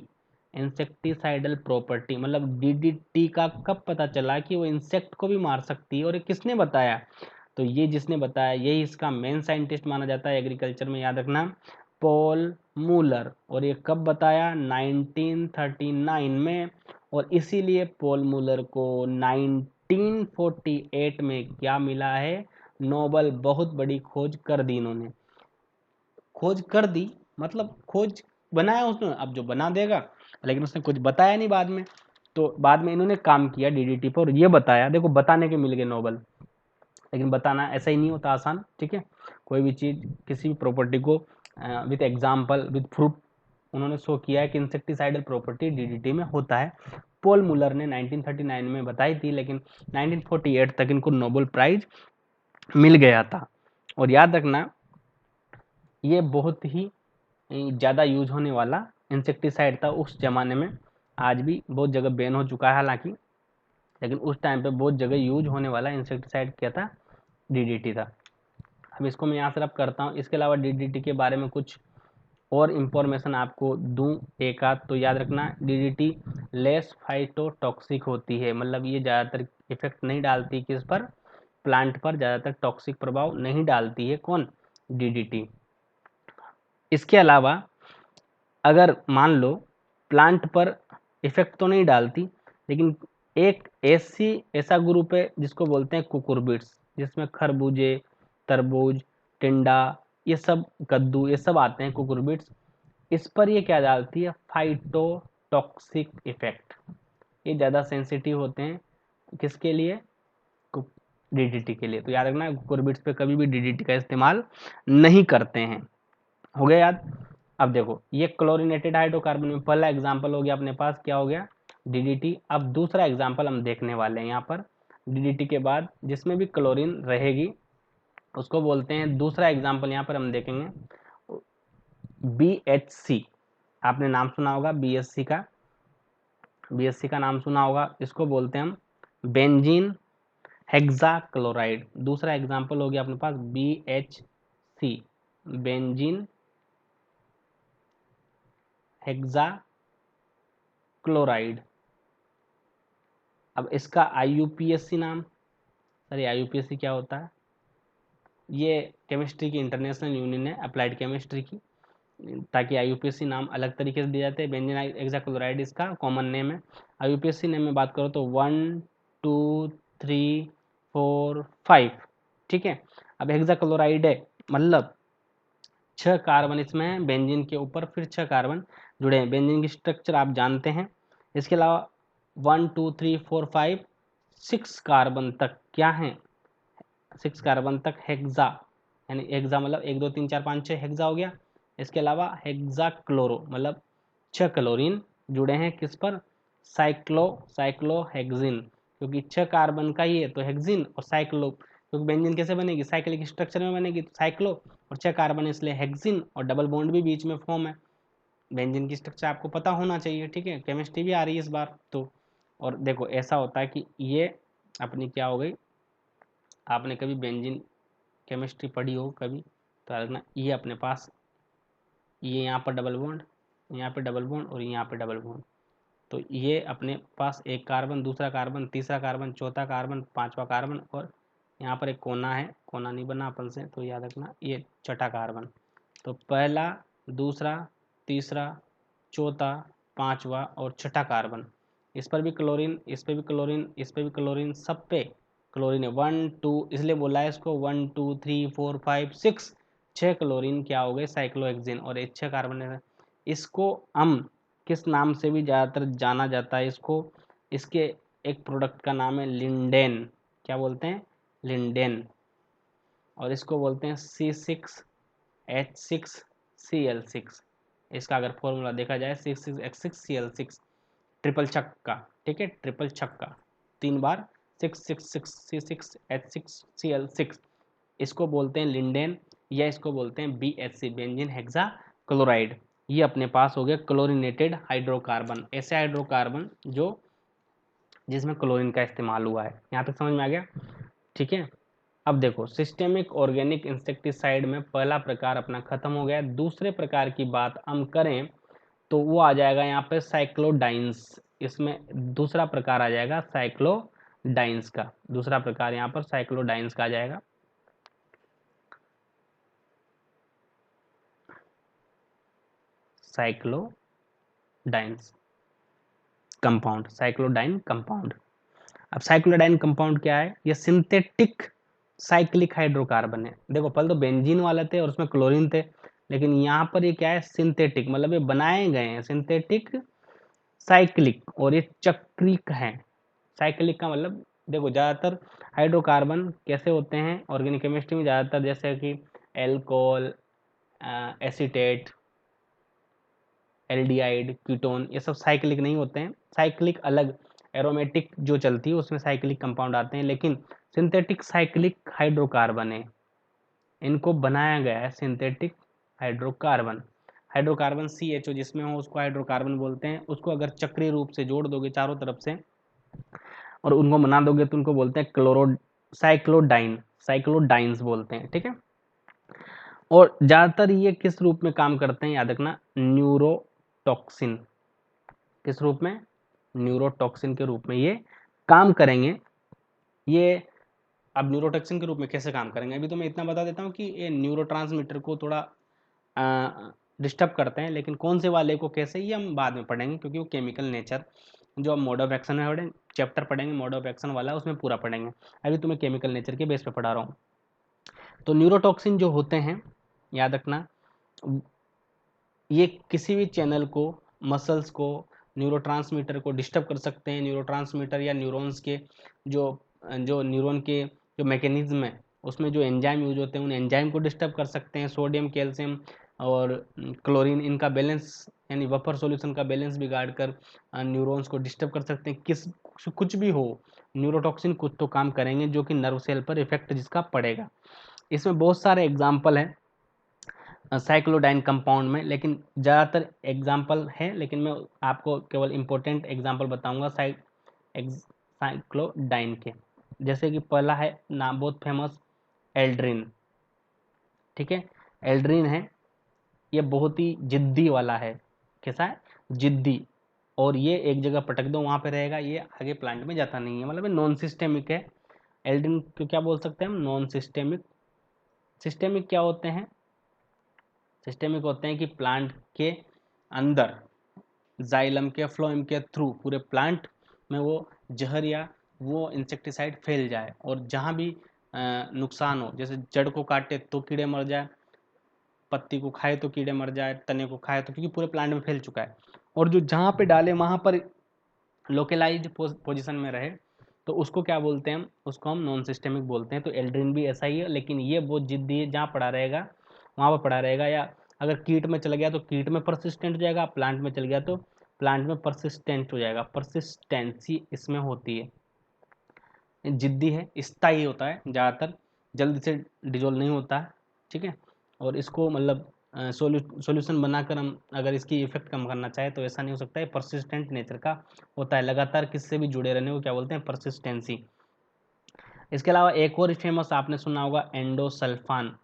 इंसेक्टिसाइडल प्रॉपर्टी, मतलब DDT का कब पता चला कि वो इंसेक्ट को भी मार सकती है, और ये किसने बताया? तो ये जिसने बताया यही इसका मेन साइंटिस्ट माना जाता है एग्रीकल्चर में, याद रखना, पॉल मूलर, और ये कब बताया? 1939 में। और इसीलिए पॉल मूलर को 1948 में क्या मिला है? नोबल। बहुत बड़ी खोज कर दी इन्होंने। खोज कर दी मतलब खोज बनाया उसने, अब जो बना देगा, लेकिन उसने कुछ बताया नहीं बाद में। तो बाद में इन्होंने काम किया डीडीटी पर और ये बताया, देखो बताने के मिल गए नोबल, लेकिन बताना ऐसा ही नहीं होता आसान, ठीक है। कोई भी चीज़, किसी भी प्रॉपर्टी को विथ एग्जाम्पल, विथ प्रूफ उन्होंने शो किया है कि इंसेक्टिसाइडल प्रॉपर्टी डीडीटी में होता है। पॉल मुलर ने 1939 में बताई थी, लेकिन 1948 तक इनको नोबेल प्राइज मिल गया था। और याद रखना, ये बहुत ही ज़्यादा यूज होने वाला इंसेक्टिसाइड था उस जमाने में। आज भी बहुत जगह बैन हो चुका है हालांकि, लेकिन उस टाइम पे बहुत जगह यूज होने वाला इंसेक्टिसाइड क्या था? डीडीटी था। अब इसको मैं यहाँ से रब करता हूँ। इसके अलावा डीडीटी के बारे में कुछ और इंफॉर्मेशन आपको दूं एक आध, तो याद रखना डीडीटी लेस फाइटोटॉक्सिक होती है, मतलब ये ज़्यादातर इफेक्ट नहीं डालती किस पर? प्लांट पर ज़्यादातर टॉक्सिक प्रभाव नहीं डालती है। कौन? डीडीटी। इसके अलावा अगर मान लो प्लांट पर इफेक्ट तो नहीं डालती, लेकिन एक ऐसा ग्रुप है जिसको बोलते हैं कुकुरबिट्स, जिसमें खरबूजे, तरबूज, टिंडा, ये सब, कद्दू, ये सब आते हैं कुकुरबिट्स। इस पर ये क्या डालती है? Phytotoxic effect. ये ज़्यादा सेंसिटिव होते हैं किसके लिए? डीडीटी के लिए। तो याद रखना कुकुरबिट्स पे कभी भी डीडीटी का इस्तेमाल नहीं करते हैं। हो गया याद? अब देखो, ये क्लोरीनेटेड हाइड्रोकार्बन में पहला एग्जांपल हो गया अपने पास, क्या हो गया? डीडीटी। अब दूसरा एग्जांपल हम देखने वाले हैं यहाँ पर, डीडीटी के बाद जिसमें भी क्लोरीन रहेगी उसको बोलते हैं, दूसरा एग्जांपल यहाँ पर हम देखेंगे BHC। आपने नाम सुना होगा BHC का, BHC का नाम सुना होगा। इसको बोलते हैं हम बेंजीन हेक्साक्लोराइड। दूसरा एग्जांपल हो गया अपने पास BHC, बेंजीन हेक्साक्लोराइड। अब इसका IUPAC नाम, सर IUPAC क्या होता है? ये केमिस्ट्री की इंटरनेशनल यूनियन है अप्लाइड केमिस्ट्री की, ताकि IUPAC नाम अलग तरीके से दिए जाते हैं। बेंजीन हेक्साक्लोराइड इसका कॉमन नेम है। IUPAC नेम में बात करो तो 1 2 3 4 5, ठीक है। अब हेक्साक्लोराइड है मतलब 6 कार्बन इसमें है, बेंजीन के ऊपर फिर 6 कार्बन जुड़े हैं। बेंजीन की स्ट्रक्चर आप जानते हैं। इसके अलावा 1 2 3 4 5 6 कार्बन तक क्या है? 6 कार्बन तक हेक्सा, यानी हेक्सा मतलब 1 2 3 4 5 6 हेक्सा हो गया। इसके अलावा हेक्सा क्लोरो मतलब 6 क्लोरीन जुड़े हैं किस पर? साइक्लोहेक्सिन, क्योंकि 6 कार्बन का ही है तो हेक्सिन और साइक्लो, क्योंकि बेंजीन कैसे बनेगी? साइक्लिक स्ट्रक्चर में बनेगी, तो साइक्लो और 6 कार्बन इसलिए हेक्सिन, और डबल बॉन्ड भी बीच में फॉर्म है। बेंजीन की स्ट्रक्चर आपको पता होना चाहिए, ठीक है, केमिस्ट्री भी आ रही है इस बार तो। और देखो ऐसा होता है कि ये अपनी क्या हो गई, आपने कभी बेंजीन केमिस्ट्री पढ़ी हो कभी तो रखना, ये अपने पास, ये यहाँ पर डबल बॉन्ड, यहाँ पे डबल बॉन्ड और यहाँ पे डबल बॉन्ड, तो ये अपने पास एक कार्बन, दूसरा कार्बन, तीसरा कार्बन, चौथा कार्बन, पांचवा कार्बन, और यहाँ पर एक कोना है, कोना नहीं बना अपन से तो याद रखना ये छठा कार्बन। तो पहला, दूसरा, तीसरा, चौथा, पांचवा और छठा कार्बन, इस पर भी क्लोरीन, इस पर भी क्लोरीन, इस पर भी क्लोरीन, सब पे क्लोरीन है। 1 2, इसलिए बोला है इसको 1 2 3 4 5 6, 6 क्लोरीन क्या हो गए? साइक्लोहेक्सिन, और एक 6 कार्बन है। इसको हम किस नाम से भी ज़्यादातर जाना जाता है? इसको, इसके एक प्रोडक्ट का नाम है लिंडेन। क्या बोलते हैं? लिंडेन। और इसको बोलते हैं C6H6Cl6। इसका अगर फॉर्मूला देखा जाए 6,6H6Cl6, ट्रिपल छक्का, ठीक है, ट्रिपल छक्का, 3 बार 6,6,6C6H6Cl6। इसको बोलते हैं लिंडेन, या इसको बोलते हैं BHC, बेंजीन हेक्सा क्लोराइड। ये अपने पास हो गया क्लोरीनेटेड हाइड्रोकार्बन, ऐसे हाइड्रोकार्बन जो जिसमें क्लोरीन का इस्तेमाल हुआ है। यहाँ तक समझ में आ गया, ठीक है। अब देखो सिस्टेमिक ऑर्गेनिक इंसेक्टिसाइड में पहला प्रकार अपना खत्म हो गया। दूसरे प्रकार की बात हम करें तो वो आ जाएगा यहाँ पे साइक्लोडाइंस। इसमें दूसरा प्रकार आ जाएगा साइक्लोडाइंस का, दूसरा प्रकार यहाँ पर साइक्लोडाइंस का आ जाएगा। साइक्लोडाइन्स कंपाउंड, साइक्लोडाइन कंपाउंड। अब साइक्लोडाइन कंपाउंड क्या है? ये सिंथेटिक साइक्लिक हाइड्रोकार्बन है। देखो पहले तो बेंजीन वाले थे और उसमें क्लोरीन थे, लेकिन यहाँ पर ये क्या है? सिंथेटिक, मतलब ये बनाए गए हैं सिंथेटिक साइक्लिक, और ये चक्रिक है। साइक्लिक का मतलब देखो ज़्यादातर हाइड्रोकार्बन कैसे होते हैं ऑर्गेनिक केमिस्ट्री में, ज़्यादातर जैसे कि एल्कोहल, एसीटेट, एल्डिहाइड, कीटोन, ये सब साइक्लिक नहीं होते हैं। साइक्लिक अलग एरोमेटिक जो चलती है उसमें साइक्लिक कंपाउंड आते हैं, लेकिन सिंथेटिक साइक्लिक हाइड्रोकार्बन है, इनको बनाया गया है सिंथेटिक हाइड्रोकार्बन। हाइड्रोकार्बन CHO जिसमें हो उसको हाइड्रोकार्बन बोलते हैं। उसको अगर चक्रीय रूप से जोड़ दोगे चारों तरफ से और उनको बना दोगे तो उनको बोलते हैं साइक्लोडाइन, साइक्लोडाइन्स बोलते हैं, ठीक है। और ज़्यादातर ये किस रूप में काम करते हैं याद रखना? न्यूरोटॉक्सिन। किस रूप में? न्यूरोटॉक्सिन के रूप में ये काम करेंगे। ये अब न्यूरोटॉक्सिन के रूप में कैसे काम करेंगे, अभी तो मैं इतना बता देता हूँ कि ये न्यूरोट्रांसमीटर को थोड़ा डिस्टर्ब करते हैं, लेकिन कौन से वाले को कैसे, ये हम बाद में पढ़ेंगे, क्योंकि वो केमिकल नेचर जो हम मोड ऑफ एक्शन में पढ़ेंगे, चैप्टर पढ़ेंगे मोड ऑफ एक्शन वाला उसमें पूरा पढ़ेंगे। अभी तुम्हें केमिकल नेचर के बेस पे पढ़ा रहा हूँ। तो न्यूरोटॉक्सिन जो होते हैं याद रखना, ये किसी भी चैनल को, मसल्स को, न्यूरोट्रांसमीटर को डिस्टर्ब कर सकते हैं। न्यूरोट्रांसमीटर या न्यूरॉन्स के जो जो न्यूरॉन के जो मैकेनिज्म है उसमें जो एंजाइम यूज होते हैं उन एंजाइम को डिस्टर्ब कर सकते हैं। सोडियम, कैल्शियम और क्लोरीन, इनका बैलेंस यानी वपर सॉल्यूशन का बैलेंस बिगाड़ कर न्यूरॉन्स को डिस्टर्ब कर सकते हैं। कुछ भी हो, न्यूरोटॉक्सिन कुछ तो काम करेंगे जो कि नर्व सेल पर इफेक्ट जिसका पड़ेगा। इसमें बहुत सारे एग्जाम्पल हैं साइक्लोडाइन कंपाउंड में, लेकिन ज़्यादातर एग्जाम्पल है, लेकिन मैं आपको केवल इम्पोर्टेंट एग्जाम्पल बताऊंगा साइक्लोडाइन के। जैसे कि पहला है नाम बहुत फेमस, एल्ड्रिन, ठीक है। एल्ड्रिन है, ये बहुत ही जिद्दी वाला है। कैसा है? जिद्दी। और ये एक जगह पटक दो वहाँ पे रहेगा, ये आगे प्लांट में जाता नहीं है, मतलब नॉन सिस्टेमिक है। एल्ड्रिन को क्या बोल सकते हैं हम? Non systemic. सिस्टेमिक क्या होते हैं? सिस्टेमिक होते हैं कि प्लांट के अंदर जाइलम के फ्लोएम के थ्रू पूरे प्लांट में वो जहर या वो इंसेक्टिसाइड फैल जाए, और जहाँ भी नुकसान हो, जैसे जड़ को काटे तो कीड़े मर जाए, पत्ती को खाए तो कीड़े मर जाए, तने को खाए तो, क्योंकि पूरे प्लांट में फैल चुका है, और जो जहाँ पे डाले वहाँ पर लोकेलाइज्ड पोजिशन में रहे, तो उसको क्या बोलते हैं हम? उसको हम नॉन सिस्टेमिक बोलते हैं। तो एल्ड्रिन भी ऐसा ही है, लेकिन ये बहुत जिद्दी है, जहाँ पड़ा रहेगा वहाँ पर पड़ा रहेगा, या अगर कीट में चला गया तो कीट में परसिस्टेंट हो जाएगा, प्लांट में चल गया तो प्लांट में परसिस्टेंट हो जाएगा। परसिस्टेंसी इसमें होती है, जिद्दी है, स्थायी होता है, ज़्यादातर जल्दी से डिजोल्व नहीं होता है, ठीक है। और इसको मतलब सॉल्यूशन बनाकर हम अगर इसकी इफेक्ट कम करना चाहे तो ऐसा नहीं हो सकता है, परसिस्टेंट नेचर का होता है, लगातार किससे भी जुड़े रहने को क्या बोलते हैं? परसिस्टेंसी। इसके अलावा एक और फेमस आपने सुना होगा, एंडोसल्फान।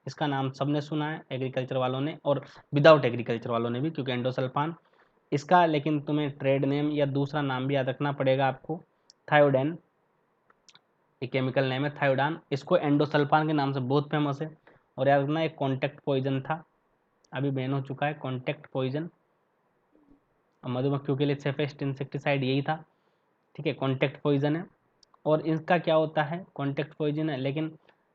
इसका नाम सबने सुना है, एग्रीकल्चर वालों ने और विदाउट एग्रीकल्चर वालों ने भी, क्योंकि एंडोसल्फान इसका, लेकिन तुम्हें ट्रेड नेम या दूसरा नाम भी याद रखना पड़ेगा आपको, थायोडेन। ये केमिकल नेम है थायोडान। इसको एंडोसल्फान के नाम से बहुत फेमस है। और याद रखना एक कॉन्टैक्ट पॉइजन था, अभी बैन हो चुका है कॉन्टैक्ट पॉइजन। मधुमक्खियों के लिए सेफेस्ट इंसेक्टिसाइड यही था, ठीक है, कॉन्टैक्ट पॉइजन है। और इसका क्या होता है? कॉन्टैक्ट पॉइजन है, लेकिन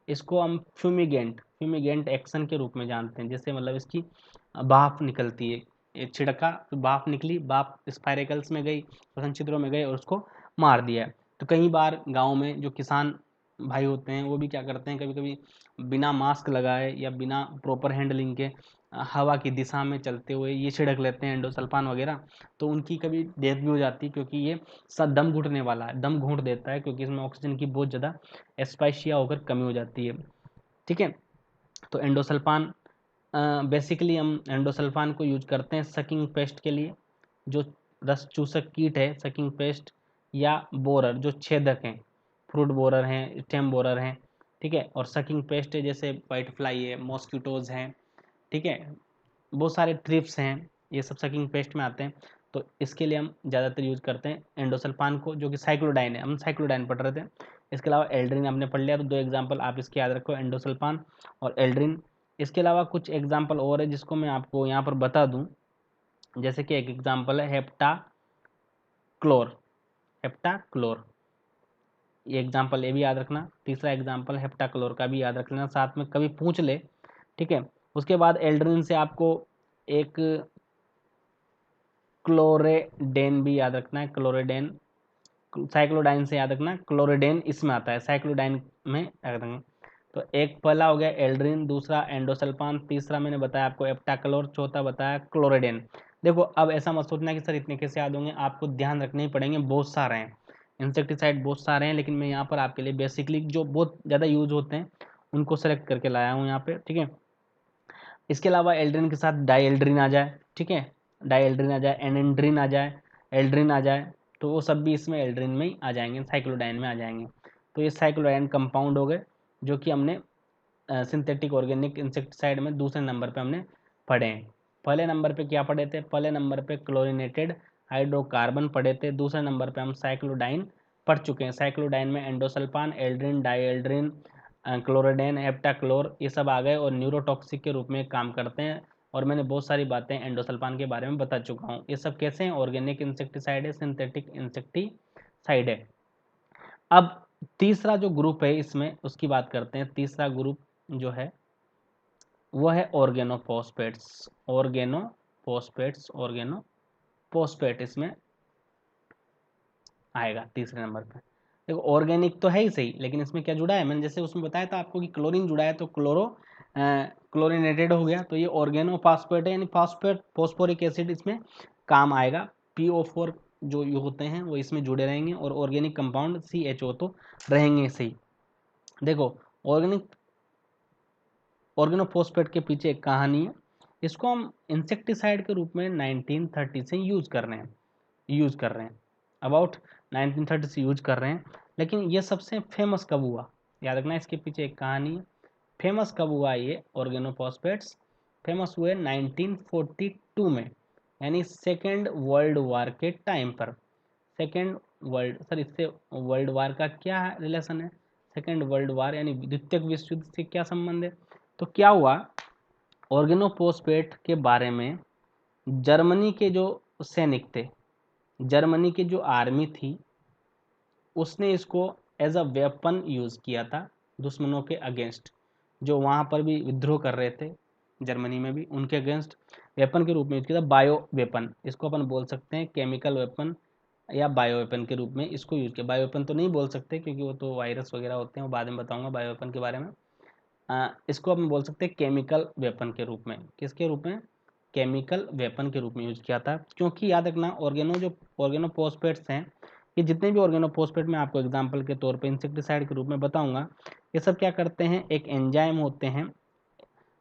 इसको हम फ्यूमिगेंट एक्शन के रूप में जानते हैं। जैसे मतलब इसकी भाप निकलती है, ये छिड़का तो भाप निकली, भाप स्पाइरेकल्स में गई, श्वसन छिद्रों में गई और उसको मार दिया। तो कई बार गांव में जो किसान भाई होते हैं वो भी क्या करते हैं, कभी कभी बिना मास्क लगाए या बिना प्रॉपर हैंडलिंग के हवा की दिशा में चलते हुए ये छिड़क लेते हैं एंडोसल्फान वगैरह, तो उनकी कभी डेथ भी हो जाती है, क्योंकि ये दम घुटने वाला है, दम घूंट देता है, क्योंकि इसमें ऑक्सीजन की बहुत ज़्यादा एस्पाइशिया होकर कमी हो जाती है, ठीक है। तो एंडोसल्फान बेसिकली हम एंडोसल्फान को यूज करते हैं सकिंग पेस्ट के लिए, जो रस चूसक कीट है, सकिंग पेस्ट, या बोरर जो छेदक हैं, फ्रूट बोरर हैं, स्टेम बोरर हैं, ठीक है। और सकिंग पेस्ट है जैसे वाइट फ्लाई है, मॉस्किटोज हैं, ठीक है, बहुत सारे ट्रिप्स हैं, ये सब सकिंग पेस्ट में आते हैं। तो इसके लिए हम ज़्यादातर यूज करते हैं एंडोसल्फान को, जो कि साइक्लोडाइन है, हम साइक्लोडाइन पढ़ रहे थे। इसके अलावा एल्ड्रिन हमने पढ़ लिया, तो दो एग्जाम्पल आप इसके याद रखो, एंडोसल्फान और एल्ड्रिन। इसके अलावा कुछ एग्जाम्पल और है जिसको मैं आपको यहाँ पर बता दूँ, जैसे कि एक एग्जांपल है हेप्टाक्लोर, हेप्टाक्लोर, ये एग्जांपल ये भी याद रखना। तीसरा एग्जांपल हेप्टाक्लोर का भी याद रख लेना, साथ में कभी पूछ ले, ठीक है। उसके बाद एल्ड्रिन से आपको एक क्लोरेडेन भी याद रखना है, क्लोरेडेन, साइक्लोडाइन से याद रखना, क्लोरेडेन इसमें आता है, साइक्लोडाइन में याद रखना। तो एक पहला हो गया एल्ड्रिन, दूसरा एंडोसल्फान, तीसरा मैंने बताया आपको एप्टाक्लोर, चौथा बताया क्लोरेडेन। देखो अब ऐसा मत सोचना कि सर इतने कैसे याद होंगे, आपको ध्यान रखने ही पड़ेंगे, बहुत सारे हैं इंसेक्टिसाइड, बहुत सारे हैं, लेकिन मैं यहाँ पर आपके लिए बेसिकली जो बहुत ज़्यादा यूज होते हैं उनको सेलेक्ट करके लाया हूँ यहाँ पे, ठीक है। इसके अलावा एल्ड्रिन के साथ डाईएल्ड्रिन आ जाए, ठीक है, डाईएल्ड्रिन आ जाए, एनेंड्रिन आ जाए, एल्ड्रिन आ जाए, तो वो सब भी इसमें एल्ड्रिन में ही आ जाएंगे, साइक्लोडाइन में आ जाएंगे। तो ये साइक्लोडाइन कंपाउंड हो गए जो कि हमने सिंथेटिक ऑर्गेनिक इंसेक्टिसाइड में दूसरे नंबर पे हमने पढ़े हैं। पहले नंबर पे क्या पढ़े थे, पहले नंबर पे क्लोरीनेटेड हाइड्रोकार्बन पढ़े थे, दूसरे नंबर पे हम साइक्लोडाइन पढ़ चुके हैं। साइक्लोडाइन में एंडोसल्फान, एल्ड्रिन, डाईएल्ड्रिन, क्लोरोडेन, हेप्टाक्लोर ये सब आ गए और न्यूरोटॉक्सिक के रूप में काम करते हैं। और मैंने बहुत सारी बातें एंडोसल्फान के बारे में बता चुका हूँ। ये सब कैसे हैं, ऑर्गेनिक इंसेक्टिसाइड है, सिंथेटिक इंसेक्टिसाइड है। अब तीसरा जो ग्रुप है इसमें उसकी बात करते हैं। तीसरा ग्रुप जो है वो है ऑर्गेनोफॉस्फेट्स, ऑर्गेनोफॉस्फेट्स, ऑर्गेनोफॉस्फेट इसमें आएगा तीसरे नंबर पे। देखो ऑर्गेनिक तो है ही सही, लेकिन इसमें क्या जुड़ा है, मैंने जैसे उसमें बताया था आपको कि क्लोरीन जुड़ा है, तो क्लोरीनेटेड हो गया, तो ये ऑर्गेनोफॉस्फेट है, यानी फॉस्फेट, फॉस्फोरिक एसिड इसमें काम आएगा। PO4 जो ये होते हैं वो इसमें जुड़े रहेंगे, और ऑर्गेनिक कंपाउंड CHO तो रहेंगे सही। देखो ऑर्गेनोफॉस्फेट के पीछे एक कहानी है। इसको हम इंसेक्टिसाइड के रूप में 1930 से यूज कर रहे हैं, अबाउट 1930 से यूज कर रहे हैं। लेकिन ये सबसे फेमस कब हुआ, याद रखना, इसके पीछे एक कहानी है। फेमस कब हुआ, ये ऑर्गेनोफॉस्फेट्स फेमस हुए 1942 में, यानी सेकेंड वर्ल्ड वार के टाइम पर। सेकेंड वर्ल्ड, सर इससे वर्ल्ड वार का क्या रिलेशन है, सेकेंड वर्ल्ड वार यानी द्वितीय विश्व युद्ध से क्या संबंध है। तो क्या हुआ, ऑर्गेनोफॉस्फेट के बारे में जर्मनी के जो सैनिक थे, जर्मनी की जो आर्मी थी, उसने इसको एज अ वेपन यूज़ किया था दुश्मनों के अगेंस्ट, जो वहाँ पर भी विद्रोह कर रहे थे जर्मनी में भी, उनके अगेंस्ट वेपन के रूप में यूज किया था। बायो वेपन इसको अपन बोल सकते हैं, केमिकल वेपन या बायो वेपन के रूप में इसको यूज किया। बायो वेपन तो नहीं बोल सकते क्योंकि वो तो वायरस वगैरह होते हैं, वो बाद में बताऊंगा बायो वेपन के बारे में। इसको अपन बोल सकते हैं केमिकल वेपन के रूप में। किसके रूप में, केमिकल वेपन के रूप में यूज किया था। क्योंकि याद रखना ऑर्गेनोफॉस्फेट्स हैं, ये जितने भी ऑर्गेनोफॉस्फेट मैं आपको एग्जांपल के तौर पे इंसेक्टिसाइड के रूप में बताऊंगा, ये सब क्या करते हैं, एक एंजाइम होते हैं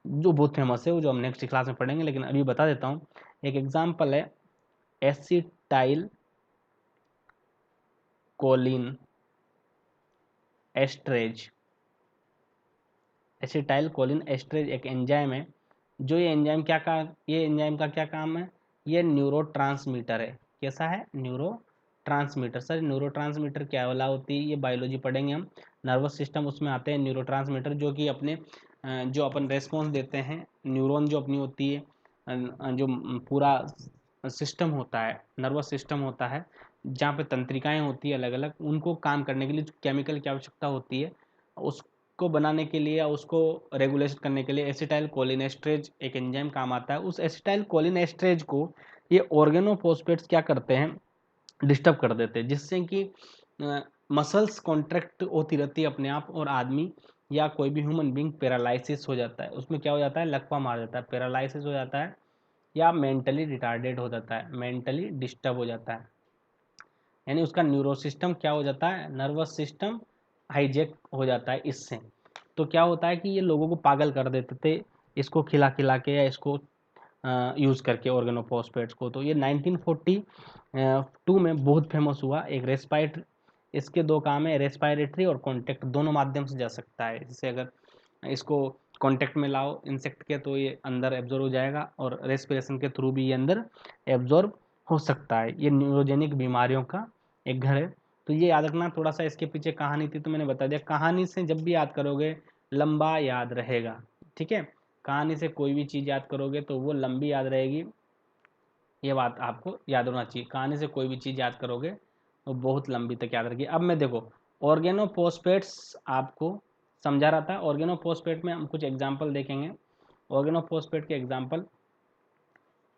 जो बहुत फेमस है, वो जो हम नेक्स्ट क्लास में पढ़ेंगे, लेकिन अभी बता देता हूँ। एक एग्जांपल है acetyl choline esterase, acetyl choline esterase एक एंजाइम है। जो ये एंजाइम का क्या काम है, ये न्यूरोट्रांसमीटर है। कैसा है, न्यूरोट्रांसमीटर। सर न्यूरोट्रांसमीटर क्या वाला होती है, ये बायोलॉजी पढ़ेंगे हम। नर्वस सिस्टम उसमें आते हैं न्यूरोट्रांसमीटर, जो कि अपने जो अपन रेस्पॉन्स देते हैं, न्यूरॉन जो अपनी होती है, जो पूरा सिस्टम होता है, नर्वस सिस्टम होता है, जहाँ पे तंत्रिकाएं होती है अलग अलग, उनको काम करने के लिए जो केमिकल की आवश्यकता होती है, उसको बनाने के लिए या उसको रेगुलेट करने के लिए एसिटाइल कोलिनेस्ट्रेज एक एंजाइम काम आता है। उस एसिटाइल कोलिनेस्ट्रेज को ये ऑर्गेनोफॉस्फेट्स क्या करते हैं, डिस्टर्ब कर देते हैं, जिससे कि मसल्स कॉन्ट्रैक्ट होती रहती है अपने आप, और आदमी या कोई भी ह्यूमन बींग पैरालिसिस हो जाता है। उसमें क्या हो जाता है, लकवा मार जाता है, पैरालिसिस हो जाता है, या मेंटली रिटार्डेड हो जाता है, मेंटली डिस्टर्ब हो जाता है, यानी उसका न्यूरो सिस्टम क्या हो जाता है, नर्वस सिस्टम हाईजेक हो जाता है इससे। तो क्या होता है कि ये लोगों को पागल कर देते थे इसको खिला खिला के, या इसको यूज़ करके ऑर्गेनोफॉस्फेट्स को। तो ये 1942 में बहुत फेमस हुआ। एक रेस्पायरेटरी, इसके दो काम है, रेस्पायरेटरी और कॉन्टेक्ट, दोनों माध्यम से जा सकता है। जैसे अगर इसको कॉन्टेक्ट में लाओ इंसेक्ट के तो ये अंदर एब्जॉर्ब हो जाएगा, और रेस्पिरेशन के थ्रू भी ये अंदर एब्जॉर्ब हो सकता है। ये न्यूरोजेनिक बीमारियों का एक घर है। तो ये याद रखना, थोड़ा सा इसके पीछे कहानी थी तो मैंने बता दिया। कहानी से जब भी याद करोगे लंबा याद रहेगा, ठीक है। कहानी से कोई भी चीज़ याद करोगे तो वो लंबी याद रहेगी। ये बात आपको याद होना चाहिए। कहानी से कोई भी चीज़ याद करोगे तो बहुत लंबी तक याद रखिए। अब मैं देखो ऑर्गेनोफॉस्फेट्स आपको समझा रहा था। ऑर्गेनोफॉस्फेट में हम कुछ एग्जाम्पल देखेंगे। ऑर्गेनोफॉस्फेट के एग्जाम्पल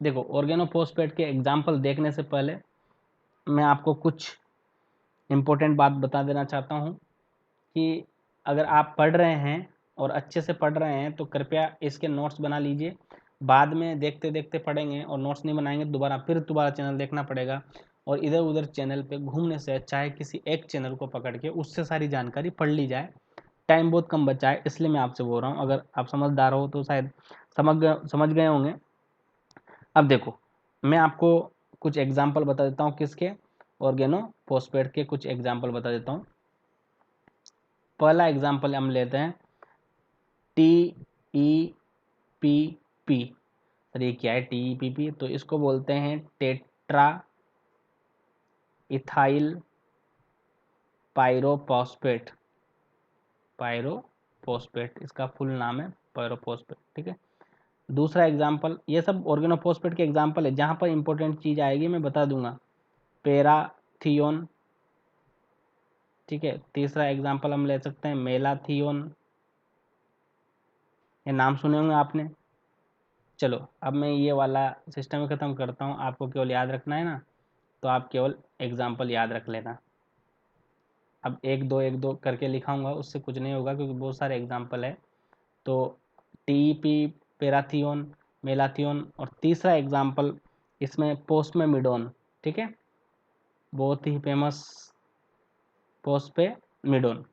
देखो, ऑर्गेनोफॉस्फेट के एग्जाम्पल देखने से पहले मैं आपको कुछ इम्पोर्टेंट बात बता देना चाहता हूँ कि अगर आप पढ़ रहे हैं और अच्छे से पढ़ रहे हैं तो कृपया इसके नोट्स बना लीजिए। बाद में देखते देखते पढ़ेंगे और नोट्स नहीं बनाएंगे, दोबारा चैनल देखना पड़ेगा और इधर उधर चैनल पे घूमने से अच्छा है किसी एक चैनल को पकड़ के उससे सारी जानकारी पढ़ ली जाए। टाइम बहुत कम बचा है, इसलिए मैं आपसे बोल रहा हूँ। अगर आप समझदार हो तो शायद समझ गए होंगे। अब देखो, मैं आपको कुछ एग्जाम्पल बता देता हूँ किसके, ऑर्गेनोफॉस्फेट के कुछ एग्जाम्पल बता देता हूँ। पहला एग्जाम्पल हम लेते हैं TEPP। सर ये क्या है TEPP? तो इसको बोलते हैं टेट्रा इथाइल पायरोफॉस्फेट। पायरोफॉस्फेट इसका फुल नाम है, पायरोफॉस्फेट, ठीक है। दूसरा एग्जाम्पल, ये सब ऑर्गेनोफॉस्फेट के एग्जाम्पल है, जहाँ पर इंपॉर्टेंट चीज़ आएगी मैं बता दूंगा, पेराथियोन, ठीक है। तीसरा एग्जाम्पल हम ले सकते हैं मेलाथियोन, ये नाम सुने होंगे आपने। चलो अब मैं ये वाला सिस्टम ख़त्म करता हूँ, आपको केवल याद रखना है ना, तो आप केवल एग्जाम्पल याद रख लेना। अब एक दो करके लिखाऊंगा, उससे कुछ नहीं होगा क्योंकि बहुत सारे एग्जाम्पल है। तो टीपी, पेराथियोन, मेलाथियोन और तीसरा एग्जाम्पल इसमें पोस्टमेमिडोन, ठीक है। बहुत ही फेमस पोस्पेमिडोन।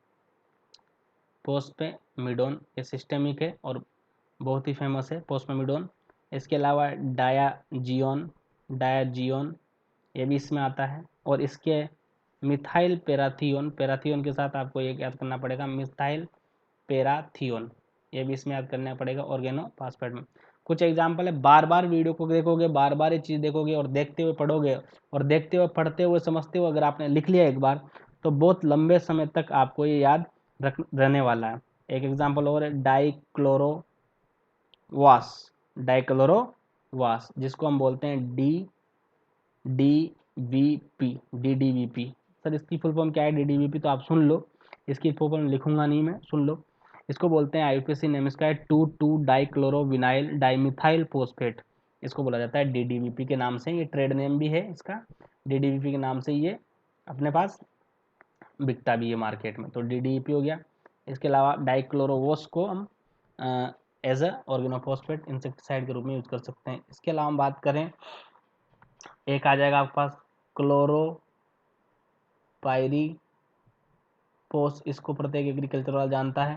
पोस्पेमिडोन ये सिस्टेमिक है और बहुत ही फेमस है पोस्पेमिडोन। इसके अलावा डायाजियोन ये भी इसमें आता है। और इसके मिथाइल पेराथियोन, पेराथियोन के साथ आपको ये याद करना पड़ेगा, मिथाइल पेराथियोन, ये भी इसमें याद करना पड़ेगा ऑर्गेनोफॉस्फेट में। कुछ एग्जाम्पल है, बार बार वीडियो को देखोगे, बार बार ये चीज़ देखोगे और देखते हुए पढ़ोगे और देखते हुए पढ़ते हुए समझते हुए अगर आपने लिख लिया एक बार तो बहुत लंबे समय तक आपको ये याद रहने वाला है। एक एग्जाम्पल और है डाइक्लोरोवास, जिसको हम बोलते हैं DDVP। सर इसकी फुल फॉर्म क्या है DDVP? तो आप सुन लो, इसकी फुल फॉर्म लिखूंगा नहीं मैं, सुन लो। इसको बोलते हैं IUPAC नेम इसका है 2,2-डाइक्लोरोविनाइल डाइमिथाइल फोस्फेट। इसको बोला जाता है DDVP के नाम से, ये ट्रेड नेम भी है इसका। DDVP के नाम से ये अपने पास बिकता भी है मार्केट में, तो DDVP हो गया। इसके अलावा डाइक्लोरोवोस को हम एज अ ऑर्गेनोफॉस्फेट इंसेक्टिसाइड के रूप में यूज कर सकते हैं। इसके अलावा हम बात करें, एक आ जाएगा आपके पास क्लोरोपाइरीफोस, इसको प्रत्येक एग्रीकल्चर वाला जानता है,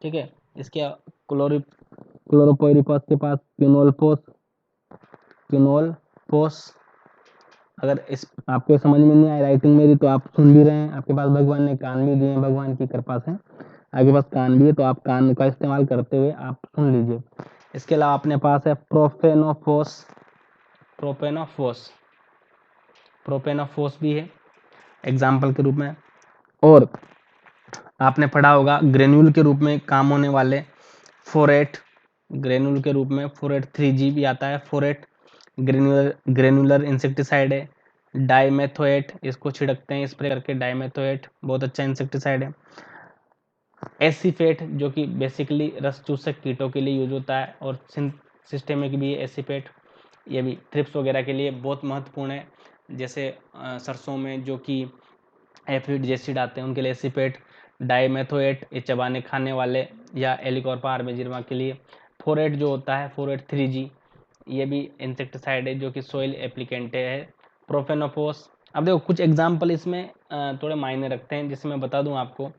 ठीक है। इसके क्लोरोपाइरीफोस के पास क्विनोलफोस। अगर इस आपको समझ में नहीं आए राइटिंग मेरी तो आप सुन भी रहे हैं, आपके पास भगवान ने कान भी दिए हैं, भगवान की कृपा से आपके पास कान भी है, तो आप कान का इस्तेमाल करते हुए आप सुन लीजिए। इसके अलावा अपने पास है प्रोपेनोफोस भी है एग्जाम्पल के रूप में। और आपने पढ़ा होगा ग्रेन्यूल के रूप में काम होने वाले फोरेट, ग्रेन्यूल के रूप में फोरेट 3G भी आता है। फोरेट ग्रेनुलर इंसेक्टिसाइड है। डाइमेथोएट, इसको छिड़कते हैं स्प्रे करके, डाइमेथोएट बहुत अच्छा इंसेक्टिसाइड है। एसिफेट जो कि बेसिकली रस चूसक कीटों के लिए यूज होता है और सिस्टेमिक भी है एसिफेट, ये भी थ्रिप्स वगैरह के लिए बहुत महत्वपूर्ण है। जैसे सरसों में जो कि एफिड जेसिड आते हैं उनके लिए एसिपेट। डाइमेथोएट ये चबाने खाने वाले या एलिकॉर्पा आर्मेजिरमा के लिए। फोरेट जो होता है फोरेट 3G, ये भी इंसेक्टिसाइड है जो कि सोइल एप्लीकेंट है। प्रोफेनोफोस, अब देखो कुछ एग्जाम्पल इसमें थोड़े मायने रखते हैं जिससे मैं बता दूं आपको।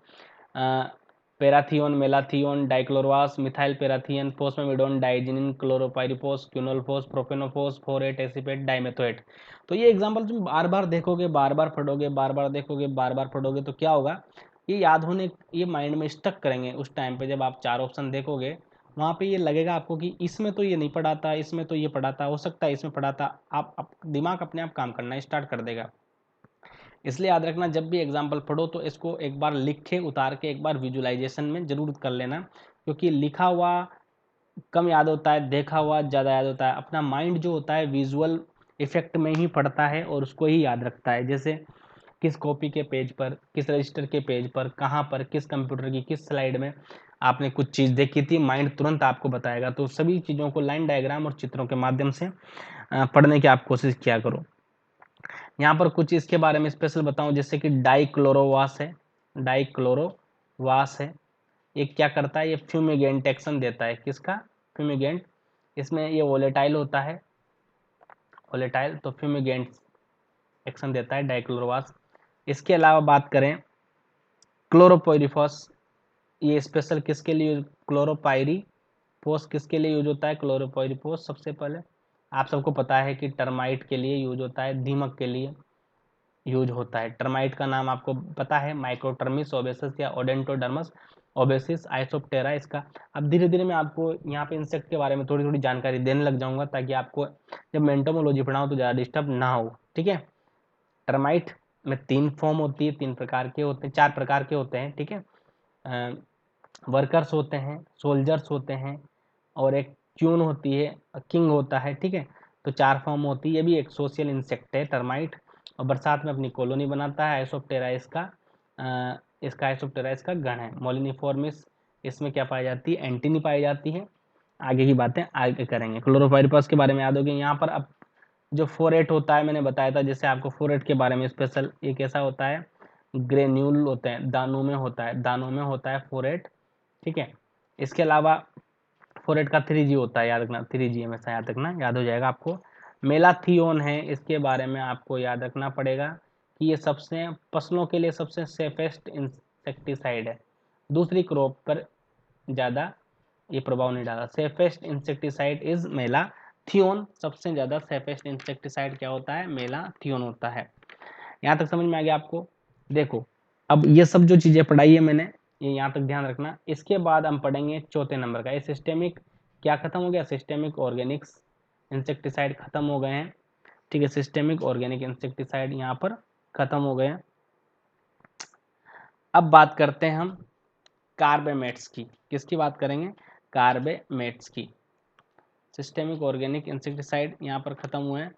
पेराथियोन, मेलाथियोन, डाइक्लोरवास, मिथाइल पेराथियन, फोस्फेमिडोन, डाइजिनिन, क्लोरोपाइरिफोस, क्विनोलफोस, प्रोफेनोफोस, फोरेट, एसिपेट, डाइमेथोएट। तो ये एग्जाम्पल तुम बार बार देखोगे, बार बार पढ़ोगे, बार बार देखोगे, बार बार पढ़ोगे तो क्या होगा, ये याद होने, ये माइंड में स्टक करेंगे। उस टाइम पे जब आप 4 ऑप्शन देखोगे वहाँ पे ये लगेगा आपको कि इसमें तो ये नहीं पढ़ा था, इसमें तो ये पढ़ा था, हो सकता है इसमें पढ़ा था। आप दिमाग अपने आप काम करना स्टार्ट कर देगा। इसलिए याद रखना, जब भी एग्जाम्पल पढ़ो तो इसको एक बार लिख के उतार के एक बार विजुलाइजेशन में जरूर कर लेना, क्योंकि लिखा हुआ कम याद होता है, देखा हुआ ज़्यादा याद होता है। अपना माइंड जो होता है विजुअल इफेक्ट में ही पढ़ता है और उसको ही याद रखता है। जैसे किस कॉपी के पेज पर, किस रजिस्टर के पेज पर, कहाँ पर, किस कंप्यूटर की किस स्लाइड में आपने कुछ चीज़ देखी थी, माइंड तुरंत आपको बताएगा। तो सभी चीज़ों को लाइन डायग्राम और चित्रों के माध्यम से पढ़ने की आप कोशिश किया करो। यहाँ पर कुछ इसके बारे में स्पेशल बताऊं, जैसे कि डाइक्लोरोवास है, डाइक्लोरोवास है, ये क्या करता है, ये फ्यूमिगेंट एक्शन देता है। किसका? फ्यूमिगेंट। इसमें ये वोलेटाइल होता है, वोलेटाइल, तो फ्यूमिगेंट एक्शन देता है डाइक्लोरोवास। इसके अलावा बात करें क्लोरोपाइरीफॉस, ये स्पेशल किसके लिए, क्लोरोपाइरीफॉस किसके लिए यूज होता है? क्लोरोपाइरीफॉस सबसे पहले आप सबको पता है कि टर्माइट के लिए यूज होता है, दीमक के लिए यूज होता है। टर्माइट का नाम आपको पता है, माइक्रोटर्मिस ओबेसिस या ओडेंटोडर्मस ओबेसिस आइसोप्टेरा इसका। अब धीरे धीरे मैं आपको यहाँ पे इंसेक्ट के बारे में थोड़ी थोड़ी जानकारी देने लग जाऊंगा, ताकि आपको जब मैं एंटोमोलॉजी पढ़ाऊँ तो ज़्यादा डिस्टर्ब ना हो, ठीक है। टर्माइट में 3 फॉर्म होती है, 3 प्रकार के होते हैं, 4 प्रकार के होते हैं, ठीक है। वर्कर्स होते हैं, सोल्जर्स होते हैं, और एक क्यून होती है, किंग होता है, ठीक है। तो 4 फॉर्म होती है। ये भी एक सोशल इंसेक्ट है टर्माइट, और बरसात में अपनी कॉलोनी बनाता है। आइसोप्टेरा इसका आइसोप्टेरा इसका गण है। मोलिनिफॉर्मिस इसमें क्या पाई जाती है? एंटीनी पाई जाती है। आगे की बातें आगे करेंगे। क्लोरोपाइरिफॉस के बारे में याद होगी। यहाँ पर अब जो फोरेट होता है, मैंने बताया था जैसे आपको फोरेट के बारे में स्पेशल, ये कैसा होता है? ग्रेन्यूल होते हैं, दानों में होता है, दानों में होता है फोरेट, ठीक है। इसके अलावा फोरेट का 3G होता है, याद रखना, 3G हमेशा याद रखना, याद हो जाएगा आपको। मेलाथियोन है, इसके बारे में आपको याद रखना पड़ेगा कि ये सबसे फसलों के लिए सबसे सेफेस्ट इंसेक्टिसाइड है। दूसरी क्रॉप पर ज़्यादा ये प्रभाव नहीं डाला। सेफेस्ट इंसेक्टिसाइड इज मेलाथियोन, सबसे ज़्यादा सेफेस्ट इंसेक्टिसाइड क्या होता है? मेलाथियोन होता है। यहाँ तक समझ में आ गया आपको? देखो, अब ये सब जो चीज़ें पढ़ाई है मैंने, ये यहाँ तक ध्यान रखना। इसके बाद हम पढ़ेंगे चौथे नंबर का, ये सिस्टेमिक क्या खत्म हो गया? सिस्टेमिक ऑर्गेनिक्स इंसेक्टिसाइड खत्म हो गए हैं, ठीक है। सिस्टेमिक ऑर्गेनिक इंसेक्टिसाइड यहाँ पर खत्म हो गए हैं। अब बात करते हैं हम कार्बेमेट्स की। किसकी बात करेंगे? कार्बेमेट्स की। सिस्टेमिक ऑर्गेनिक इंसेक्टिसाइड यहाँ पर खत्म हुए हैं,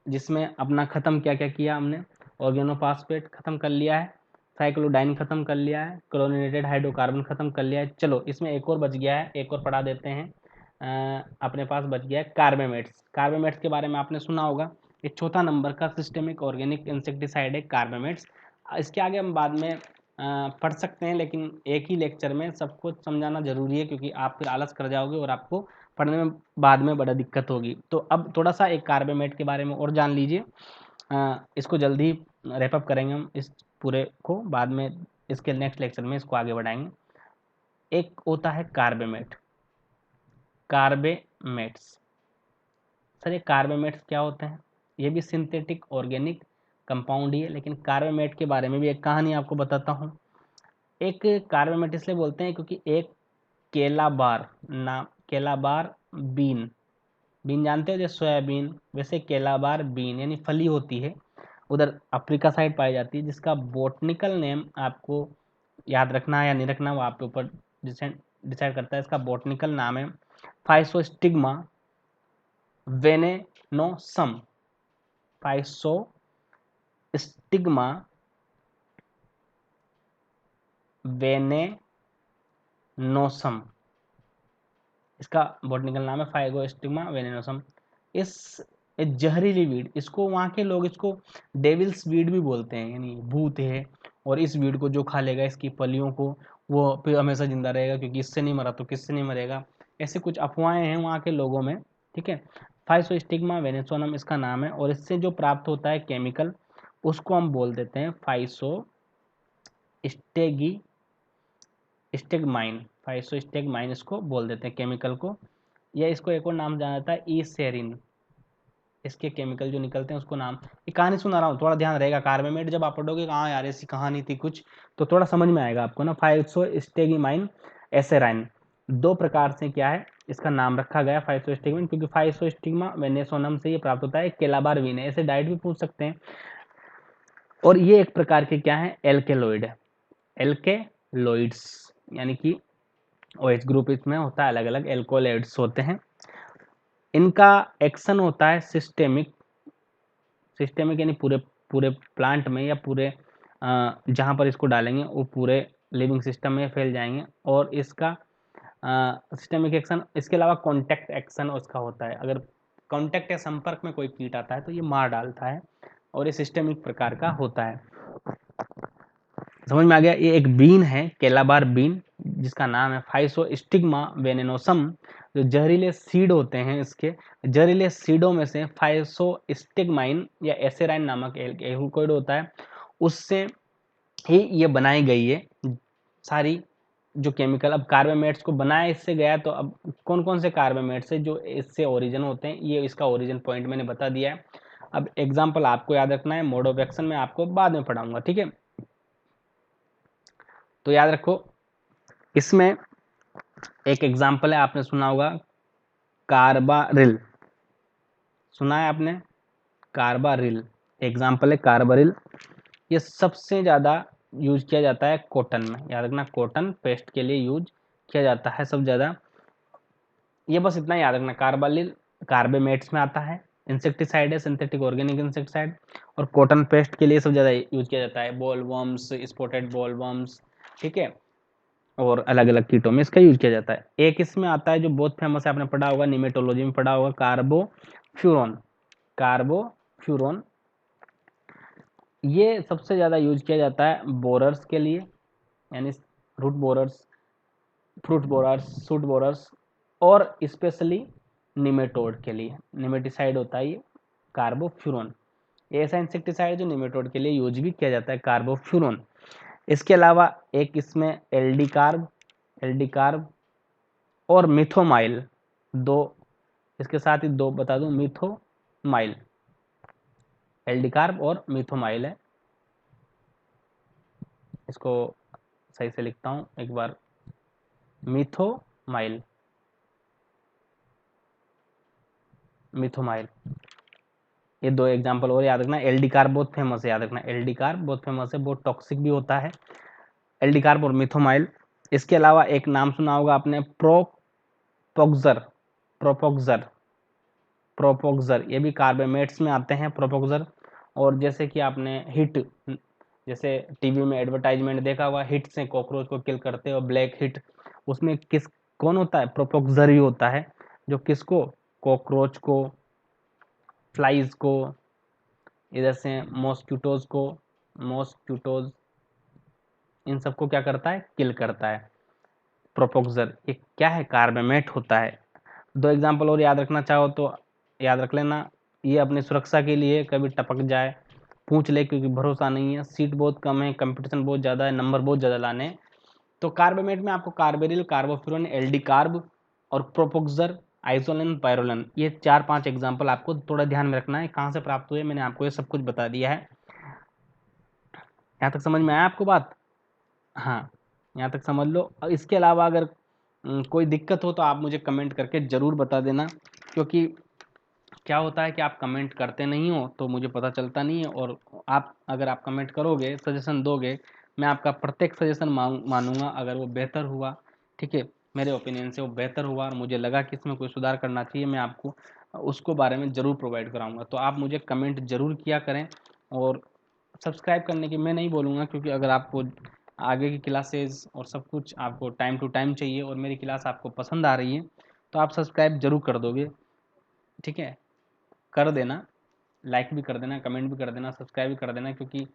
जिसमें अपना खत्म क्या क्या किया हमने? ऑर्गेनोफॉस्फेट खत्म कर लिया है, साइक्लोडाइन खत्म कर लिया है, क्लोरीनेटेड हाइड्रोकार्बन खत्म कर लिया है। चलो इसमें एक और बच गया है, एक और पढ़ा देते हैं। अपने पास बच गया है कार्बेमेट्स। कार्बेमेट्स के बारे में आपने सुना होगा, ये चौथा नंबर का सिस्टेमिक ऑर्गेनिक इंसेक्टिसाइड है कार्बेमेट्स। इसके आगे हम बाद में पढ़ सकते हैं, लेकिन एक ही लेक्चर में सब कुछ समझाना जरूरी है, क्योंकि आप फिर आलस कर जाओगे और आपको पढ़ने में बाद में बड़ा दिक्कत होगी। तो अब थोड़ा सा एक कार्बेमेट के बारे में और जान लीजिए। इसको जल्दी रैपअप करेंगे हम इस पूरे को, बाद में इसके नेक्स्ट लेक्चर में इसको आगे बढ़ाएंगे। एक होता है कार्बेमेट, कार्बेमेट्स। सर ये कार्बेमेट्स क्या होते हैं? ये भी सिंथेटिक ऑर्गेनिक कंपाउंड ही है, लेकिन कार्बेमेट के बारे में भी एक कहानी आपको बताता हूँ। एक कार्बेमेट इसलिए बोलते हैं क्योंकि एक केलाबार नाम, केलाबार बीन, बीन जानते हो जैसे सोयाबीन, वैसे केलाबार बीन यानी फली होती है, उधर अफ्रीका साइड पाई जाती है, जिसका बोटनिकल नेम आपको याद रखना है या नहीं रखना वो आपके ऊपर डिसाइड करता है। इसका बोटनिकल नाम है फाइसोस्टिग्मा वेनेनोसम, फाइसोस्टिग्मा वेनेनोसम, इसका बॉटनिकल नाम है फाइगोस्टिग्मा वेनेनोसम। इस जहरीली वीड, इसको वहाँ के लोग इसको डेविल्स वीड भी बोलते हैं, यानी भूत है, और इस वीड को जो खा लेगा इसकी फलियों को, वो फिर हमेशा जिंदा रहेगा, क्योंकि इससे नहीं मरा तो किससे नहीं मरेगा। ऐसे कुछ अफवाहें हैं वहाँ के लोगों में, ठीक है। फाइसोस्टिग्मा वेनेसोनम इसका नाम है, और इससे जो प्राप्त होता है केमिकल, उसको हम बोल देते हैं फाइसो स्टेगमाइन, फाइसोस्टेगमाइन इसको बोल देते हैं केमिकल को। या इसको एक और नाम जाना जाता है ई सेरिन, इसके केमिकल जो निकलते हैं उसको नाम। ये कहानी सुना रहा हूँ, थोड़ा ध्यान रहेगा। कार्बेमेट जब आप पढ़ोगे, कहाँ यार ऐसी कहानी थी कुछ, तो थोड़ा समझ में आएगा आपको ना। फाइसोस्टेगमाइन एसेराइन, 2 प्रकार से क्या है इसका नाम रखा गया फाइसोस्टेगमाइन, क्योंकि फाइसोस्टिग्मा वेनेसोनम से ये प्राप्त होता है। केलाबार वीन है, ऐसे डाइट भी पूछ सकते हैं। और ये एक प्रकार के क्या है? एल्केलॉइड है, एल्केलॉइड्स, यानी कि OH ग्रुप इसमें होता है, अलग अलग एल्कोलॉइड्स होते हैं। इनका एक्शन होता है सिस्टेमिक, सिस्टेमिक यानी पूरे पूरे प्लांट में या पूरे जहाँ पर इसको डालेंगे वो पूरे लिविंग सिस्टम में फैल जाएंगे। और इसका सिस्टेमिक एक्शन, इसके अलावा कॉन्टैक्ट एक्शन उसका होता है। अगर कॉन्टैक्ट या संपर्क में कोई कीट आता है तो ये मार डालता है, और ये सिस्टेमिक प्रकार का होता है। समझ में आ गया। ये एक बीन है, केलाबार बीन, जिसका नाम है फाइसोस्टिग्मा वेनेनोसम। जो जहरीले सीड होते हैं, इसके जहरीले सीडों में से फाइसोस्टिग्माइन या एसेराइन नामक एल्कोइड होता है, उससे ही ये बनाई गई है सारी जो केमिकल। अब कार्बामेट्स को बनाया इससे गया, तो अब कौन कौन से कार्बामेट्स है जो इससे ओरिजिन होते हैं, ये इसका ओरिजिन पॉइंट मैंने बता दिया है। अब एग्जाम्पल आपको याद रखना है, मोड ऑफ एक्शन में आपको बाद में पढ़ाऊंगा, ठीक है। तो याद रखो, इसमें एक एग्जाम्पल है, आपने सुना होगा कार्बारिल, सुना है आपने, कार्बारिल एग्जाम्पल है कार्बारिल। ये सबसे ज़्यादा यूज किया जाता है कॉटन में, याद रखना, कॉटन पेस्ट के लिए यूज किया जाता है सबसे ज़्यादा। ये बस इतना याद रखना, कार्बारिल कार्बेमेट्स में आता है, इंसेक्टिसाइड है, सिंथेटिक ऑर्गेनिक इंसेक्टिसाइड, और कॉटन पेस्ट के लिए सबसे ज़्यादा यूज किया जाता है। बॉलवर्म्स, स्पॉटेड बॉलवर्म्स, ठीक है, और अलग अलग कीटों में इसका यूज किया जाता है। एक इसमें आता है जो बहुत फेमस है, आपने पढ़ा होगा, निमेटोलॉजी में पढ़ा होगा, कार्बोफ्यूरॉन। कार्बोफ्यूरॉन ये सबसे ज़्यादा यूज किया जाता है बोरर्स के लिए, यानी root borers, fruit borers, shoot borers, और स्पेशली निमेटोड के लिए। निमेटिसाइड होता है ये कार्बोफ्यूरॉन। ये ऐसा इंसेक्टिसाइड जो निमेटोड के लिए यूज भी किया जाता है, कार्बोफ्यूरॉन। इसके अलावा एक इसमें एल्डिकार्ब और मिथोमाइल, दो इसके साथ ही दो बता दूं, मिथोमाइल, एल्डिकार्ब और मिथोमाइल है। इसको सही से लिखता हूं एक बार, मिथोमाइल, मिथोमाइल, ये दो एग्जांपल और याद रखना। एल्डिकार्ब बहुत फेमस है, याद रखना, एल्डिकार्ब बहुत फेमस है, बहुत टॉक्सिक भी होता है, एल्डिकार्ब और मिथोमाइल। इसके अलावा एक नाम सुना होगा आपने, प्रोपोक्सर, प्रोपोक्सर, प्रोपोक्सर, ये भी कार्बोमेट्स में आते हैं, प्रोपोक्सर। और जैसे कि आपने हिट, जैसे टीवी में एडवर्टाइजमेंट देखा होगा, हिट से कॉकरोच को किल करते हो, ब्लैक हिट, उसमें किस कौन होता है, प्रोपोक्सर ही होता है, जो किसको, कॉकरोच को, फ्लाइज को, इधर से मॉस्क्यूटोज, इन सबको क्या करता है, किल करता है प्रोपोक्सर। ये क्या है, कार्बामेट होता है। दो एग्जांपल और याद रखना चाहो तो याद रख लेना, ये अपनी सुरक्षा के लिए, कभी टपक जाए पूछ ले, क्योंकि भरोसा नहीं है, सीट बहुत कम है, कंपटीशन बहुत ज़्यादा है, नंबर बहुत ज़्यादा लाने हैं। तो कार्बामेट में आपको कार्बेरिल, कार्बोफ्यूरॉन, एल्डिकार्ब और प्रोपोक्सर, आइसोलिन, पायरोलिन, ये 4-5 एग्जाम्पल आपको थोड़ा ध्यान में रखना है। कहाँ से प्राप्त हुए, मैंने आपको ये सब कुछ बता दिया है। यहाँ तक समझ में आया आपको बात? हाँ, यहाँ तक समझ लो। इसके अलावा अगर कोई दिक्कत हो तो आप मुझे कमेंट करके ज़रूर बता देना, क्योंकि क्या होता है कि आप कमेंट करते नहीं हो तो मुझे पता चलता नहीं है। और आप अगर आप कमेंट करोगे, सजेशन दोगे, मैं आपका प्रत्येक सजेशन मानूंगा अगर वो बेहतर हुआ, ठीक है, मेरे ओपिनियन से वो बेहतर हुआ और मुझे लगा कि इसमें कोई सुधार करना चाहिए, मैं आपको उसको बारे में ज़रूर प्रोवाइड कराऊंगा। तो आप मुझे कमेंट ज़रूर किया करें। और सब्सक्राइब करने की मैं नहीं बोलूँगा, क्योंकि अगर आपको आगे की क्लासेस और सब कुछ आपको टाइम टू टाइम चाहिए और मेरी क्लास आपको पसंद आ रही है, तो आप सब्सक्राइब जरूर कर दोगे, ठीक है, कर देना, लाइक भी कर देना, कमेंट भी कर देना, सब्सक्राइब भी कर देना, क्योंकि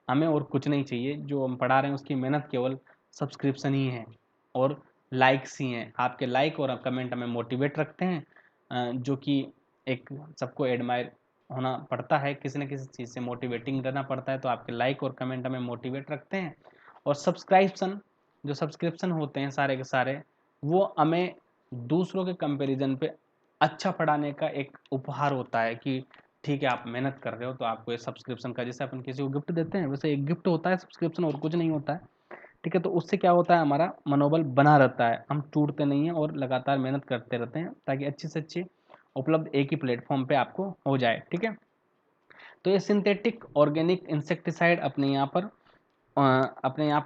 हमें और कुछ नहीं चाहिए। जो हम पढ़ा रहे हैं उसकी मेहनत केवल सब्सक्रिप्शन ही है और लाइक्स ही हैं। आपके लाइक और कमेंट हमें मोटिवेट रखते हैं, जो कि एक सबको एडमायर होना पड़ता है, किसी न किसी चीज़ से मोटिवेटिंग रहना पड़ता है। तो आपके लाइक और कमेंट हमें मोटिवेट रखते हैं। और सब्सक्रिप्शन होते हैं सारे के सारे, वो हमें दूसरों के कंपैरिजन पे अच्छा पढ़ाने का एक उपहार होता है कि ठीक है, आप मेहनत कर रहे हो तो आपको ये सब्सक्रिप्शन का, जैसे अपन किसी को गिफ्ट देते हैं वैसे एक गिफ्ट होता है सब्सक्रिप्शन, और कुछ नहीं होता है, ठीक है। तो उससे क्या होता है, हमारा मनोबल बना रहता है, हम टूटते नहीं हैं और लगातार मेहनत करते रहते हैं, ताकि अच्छी से अच्छी उपलब्ध एक ही प्लेटफॉर्म पे आपको हो जाए, ठीक है। तो ये सिंथेटिक ऑर्गेनिक इंसेक्टिसाइड अपने यहाँ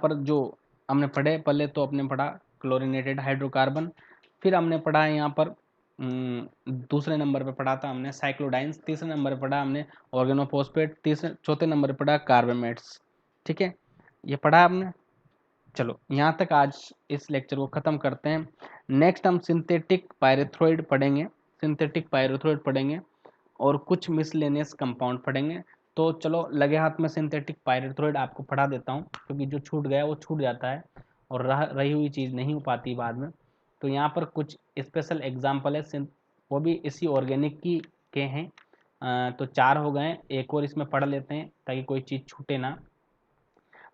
पर जो हमने पढ़े, पहले तो अपने पढ़ा क्लोरीनेटेड हाइड्रोकार्बन, फिर हमने पढ़ा है यहाँ पर दूसरे नंबर पे पढ़ा था हमने साइक्लोडाइंस, तीसरे नंबर पे पढ़ा हमने ऑर्गेनोफॉस्फेट, चौथे नंबर पे पढ़ा कार्बामेट्स। ठीक है, ये पढ़ा आपने। चलो यहाँ तक आज इस लेक्चर को ख़त्म करते हैं। नेक्स्ट हम सिंथेटिक पायरेथ्रोइड पढ़ेंगे, सिंथेटिक पायरेथ्रोइड पढ़ेंगे और कुछ मिसलेनियस कंपाउंड पढ़ेंगे। तो चलो लगे हाथ में सिंथेटिक पायरेथ्रोइड आपको पढ़ा देता हूँ, क्योंकि जो छूट गया वो छूट जाता है और रही हुई चीज़ नहीं हो पाती बाद में। तो यहाँ पर कुछ स्पेशल एग्जाम्पल है, वो भी इसी ऑर्गेनिक की के हैं। तो 4 हो गए, एक और इसमें पढ़ लेते हैं ताकि कोई चीज़ छूटे ना।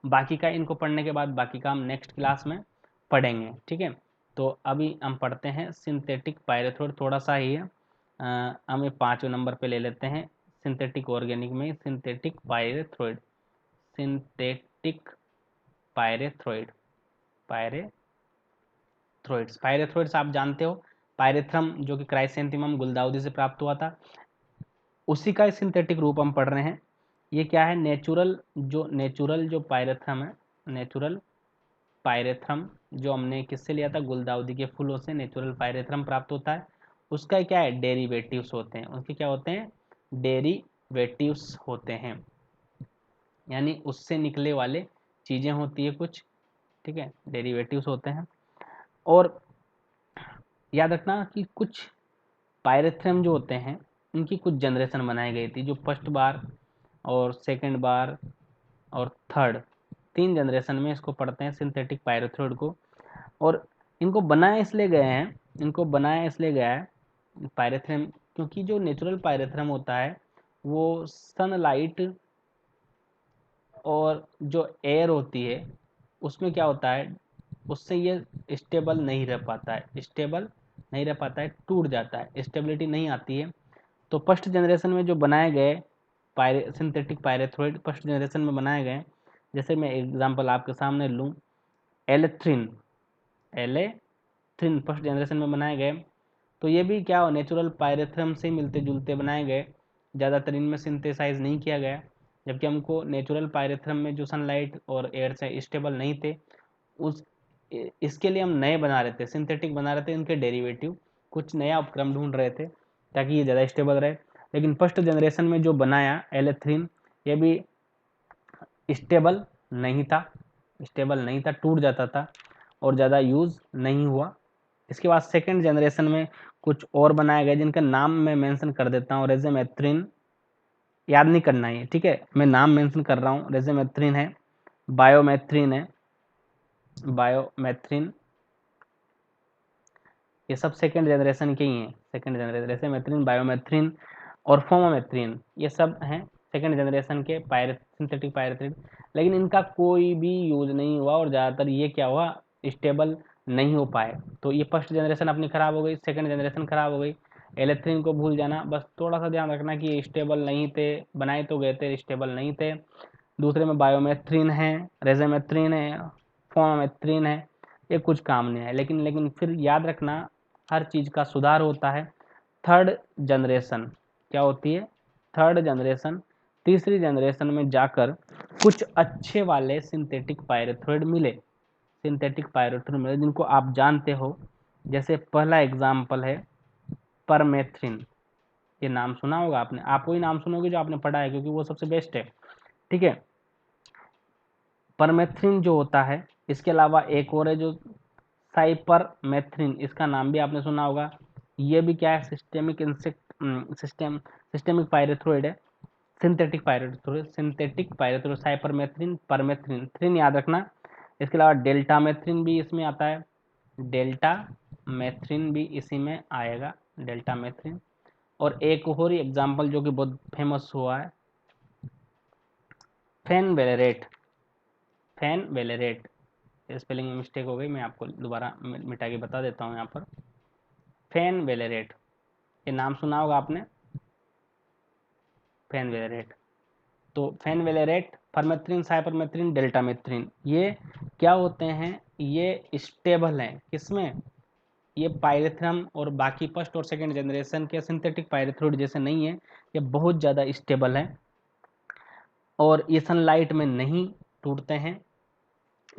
बाकी का इनको पढ़ने के बाद बाकी का हम नेक्स्ट क्लास में पढ़ेंगे। ठीक है, तो अभी हम पढ़ते हैं सिंथेटिक पायरेथ्रोइड, थोड़ा सा ही है। हम 5वें नंबर पे ले लेते हैं सिंथेटिक ऑर्गेनिक में, सिंथेटिक पायरेथ्रोइड, सिंथेटिक पायरेथ्रोइड, पायरेथ्रोइड्स। पायरेथ्रोइड्स आप जानते हो, पायरेथ्रम जो कि क्राइसेंथेमम गुलदाउदी से प्राप्त हुआ था, उसी का सिंथेटिक रूप हम पढ़ रहे हैं। ये क्या है, नेचुरल जो पायरेथ्रम है, नेचुरल पायरेथ्रम जो हमने किससे लिया था, गुलदाउदी के फूलों से नेचुरल पायरेथ्रम प्राप्त होता है। उसका क्या है, डेरिवेटिव्स होते हैं, उसके क्या होते हैं, डेरिवेटिव्स होते हैं, यानी उससे निकले वाले चीज़ें होती है कुछ। ठीक है, डेरिवेटिव्स होते हैं। और याद रखना कि कुछ पायरेथ्रम जो होते हैं उनकी कुछ जनरेशन बनाई गई थी, जो फर्स्ट बार और सेकंड बार और थर्ड, 3 जनरेशन में इसको पढ़ते हैं सिंथेटिक पायरेथ्रोइड को। और इनको बनाया इसलिए गए हैं, इनको बनाया इसलिए गया है पायरेथ्रम, क्योंकि जो नेचुरल पायरेथ्रम होता है वो सनलाइट और जो एयर होती है उसमें क्या होता है, उससे ये स्टेबल नहीं रह पाता है, स्टेबल नहीं रह पाता है, टूट जाता है, स्टेबिलिटी नहीं आती है। तो फर्स्ट जनरेशन में जो बनाए गए सिंथेटिक पायरेथ्रोइड फर्स्ट जनरेशन में बनाए गए, जैसे मैं एग्जांपल आपके सामने लूँ, एलेथ्रिन, एलेथ्रिन फर्स्ट जनरेशन में बनाए गए। तो ये भी क्या हो, नेचुरल पायरेथ्रम से मिलते जुलते बनाए गए, ज़्यादातर इनमें सिंथेसाइज नहीं किया गया, जबकि हमको नेचुरल पायरेथ्रम में जो सनलाइट और एयर से स्टेबल नहीं थे, उस इसके लिए हम नए बना रहे थे, सिंथेटिक बना रहे थे, इनके डेरिवेटिव, कुछ नया उपक्रम ढूंढ रहे थे ताकि ये ज़्यादा स्टेबल रहे। लेकिन फर्स्ट जनरेशन में जो बनाया एलेथ्रिन, ये भी स्टेबल नहीं था, स्टेबल नहीं था, टूट जाता था और ज़्यादा यूज़ नहीं हुआ। इसके बाद सेकेंड जनरेशन में कुछ और बनाए गए जिनका नाम मैं मेंशन कर देता हूँ, रेजेमेथ्रिन, याद नहीं करना है, ठीक है, मैं नाम मेंशन कर रहा हूँ, रेजेमेथ्रिन है, बायोमेथ्रिन है, बायोमेथ्रिन, ये सब सेकेंड जनरेशन के ही हैं, सेकेंड जनरेशन, रेजेमेथ्रिन, बायोमेथ्रिन और फोमामेथ्रिन, ये सब हैं सेकेंड जनरेशन के सिंथेटिक पायरेथ्रिन। लेकिन इनका कोई भी यूज नहीं हुआ और ज़्यादातर ये क्या हुआ, स्टेबल नहीं हो पाए। तो ये फर्स्ट जनरेशन अपनी खराब हो गई, सेकेंड जनरेशन खराब हो गई। एलेथ्रिन को भूल जाना, बस थोड़ा सा ध्यान रखना कि ये स्टेबल नहीं थे, बनाए तो गए थे, स्टेबल नहीं थे। दूसरे में बायोमेथ्रिन है, रेजेमेथ्रिन है, फोमामेथ्रिन है, ये कुछ काम नहीं है। लेकिन फिर याद रखना, हर चीज़ का सुधार होता है। थर्ड जनरेशन क्या होती है, थर्ड जनरेशन, तीसरी जनरेशन में जाकर कुछ अच्छे वाले सिंथेटिक पायरेथ्रोइड मिले, सिंथेटिक पायरेथ्रोइड मिले जिनको आप जानते हो। जैसे पहला एग्जाम्पल है परमेथ्रिन, ये नाम सुना होगा आपने, आप वही नाम सुनोगे जो आपने पढ़ा है, क्योंकि वो सबसे बेस्ट है। ठीक है, परमेथ्रिन जो होता है, इसके अलावा एक और है जो साइपरमेथ्रिन, इसका नाम भी आपने सुना होगा। ये भी क्या है, सिस्टेमिक पायरेथ्रोइड है, सिंथेटिक पायरेथ्रोइड, साइपरमेथ्रिन, परमेथ्रिन, थ्रिन याद रखना। इसके अलावा डेल्टा मेथ्रिन भी इसमें आता है, डेल्टा मेथ्रिन भी इसी में आएगा, डेल्टा मेथ्रिन। और एक और ही एग्जाम्पल जो कि बहुत फेमस हुआ है, फेनवेलेरेट, फेनवेलेरेट, स्पेलिंग में मिस्टेक हो गई, मैं आपको दोबारा मिटा के बता देता हूँ यहाँ पर। फेनवेलेरेट, ये नाम सुना होगा आपने, फेनवेलेरेट। तो फेनवेलेरेट, परमेथ्रिन, साइपरमेथ्रिन, डेल्टामेथ्रिन, ये क्या होते हैं, ये स्टेबल हैं किसमें, ये पायरेथ्रम और बाकी फर्स्ट और सेकंड जनरेशन के सिंथेटिक पायरेथ्रोइड जैसे नहीं है, ये बहुत ज़्यादा स्टेबल है और ये सनलाइट में नहीं टूटते हैं,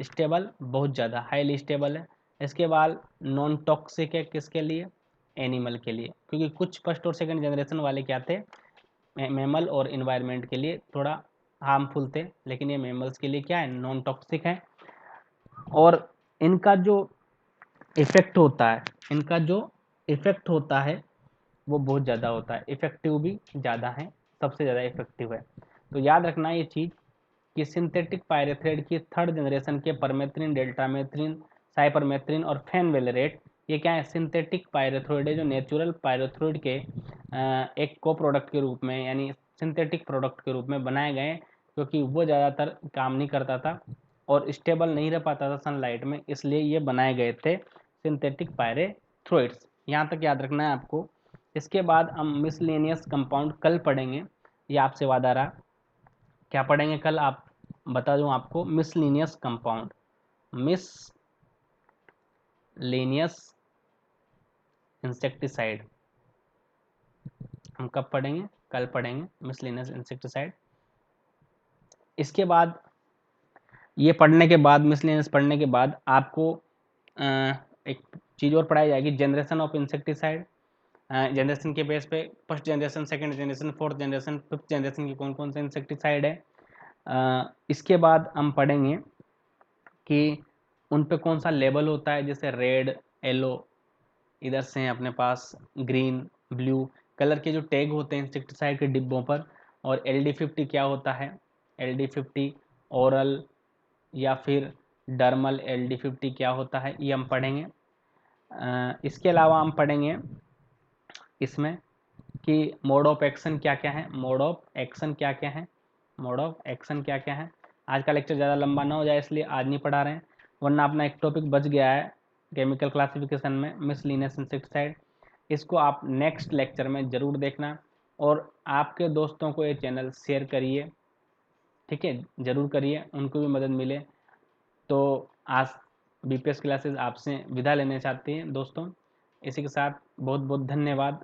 स्टेबल बहुत ज़्यादा हाईली स्टेबल है। इसके बाद नॉन टॉक्सिक है, किसके लिए, एनिमल के लिए, क्योंकि कुछ फर्स्ट और सेकंड जनरेशन वाले क्या थे, मैमल और इन्वायरमेंट के लिए थोड़ा हार्मफुल थे, लेकिन ये मैमल्स के लिए क्या है, नॉन टॉक्सिक है। और इनका जो इफेक्ट होता है, इनका जो इफेक्ट होता है वो बहुत ज़्यादा होता है, इफेक्टिव भी ज़्यादा है, सबसे ज़्यादा इफेक्टिव है। तो याद रखना ये चीज़ कि सिंथेटिक पायरेथ्रेड की थर्ड जनरेशन के परमेथ्रिन, डेल्टामेथ्रिन, साइपरमेथ्रिन और फेनवेलेरेट, ये क्या है, सिंथेटिक पायरेथ्रोइड है, जो नेचुरल पायरेथ्रोइड के एक को प्रोडक्ट के रूप में, यानी सिंथेटिक प्रोडक्ट के रूप में बनाए गए, क्योंकि वो ज़्यादातर काम नहीं करता था और स्टेबल नहीं रह पाता था सनलाइट में, इसलिए ये बनाए गए थे सिंथेटिक पायरेथ्रोइड्स। यहाँ तक याद रखना है आपको। इसके बाद हम मिसलेनियस कंपाउंड कल पढ़ेंगे, ये आपसे वादा रहा। क्या पढ़ेंगे कल, आप बता दूं आपको, मिसलेनियस कंपाउंड, मिसलेनियस इंसेक्टिसाइड हम कब पढ़ेंगे, कल पढ़ेंगे मिसलेनियस इंसेक्टिसाइड। इसके बाद ये पढ़ने के बाद, मिसलेनियस पढ़ने के बाद आपको एक चीज़ और पढ़ाई जाएगी, जनरेशन ऑफ इंसेक्टिसाइड। जनरेशन के बेस पे first generation, second generation, fourth generation, fifth generation की कौन कौन से इंसेक्टिसाइड है। इसके बाद हम पढ़ेंगे कि उन पे कौन सा लेबल होता है, जैसे रेड, येलो, इधर से हैं अपने पास ग्रीन, ब्लू कलर के जो टैग होते हैं इंसेक्टिसाइड के डिब्बों पर। और LD50 क्या होता है, LD50 ओरल या फिर डर्मल LD50 क्या होता है, ये हम पढ़ेंगे। इसके अलावा हम पढ़ेंगे इसमें कि मोड ऑफ एक्शन क्या क्या है, मोड ऑफ एक्शन क्या क्या है, मोड ऑफ एक्शन क्या क्या है। आज का लेक्चर ज़्यादा लंबा ना हो जाए इसलिए आज नहीं पढ़ा रहे हैं, वरना अपना एक टॉपिक बच गया है केमिकल क्लासिफिकेशन में, मिसलेनियस इंसेक्टिसाइड। इसको आप नेक्स्ट लेक्चर में ज़रूर देखना और आपके दोस्तों को ये चैनल शेयर करिए, ठीक है, ज़रूर करिए, उनको भी मदद मिले। तो आज BPS क्लासेस आपसे विदा लेने चाहती हैं दोस्तों। इसी के साथ बहुत बहुत धन्यवाद।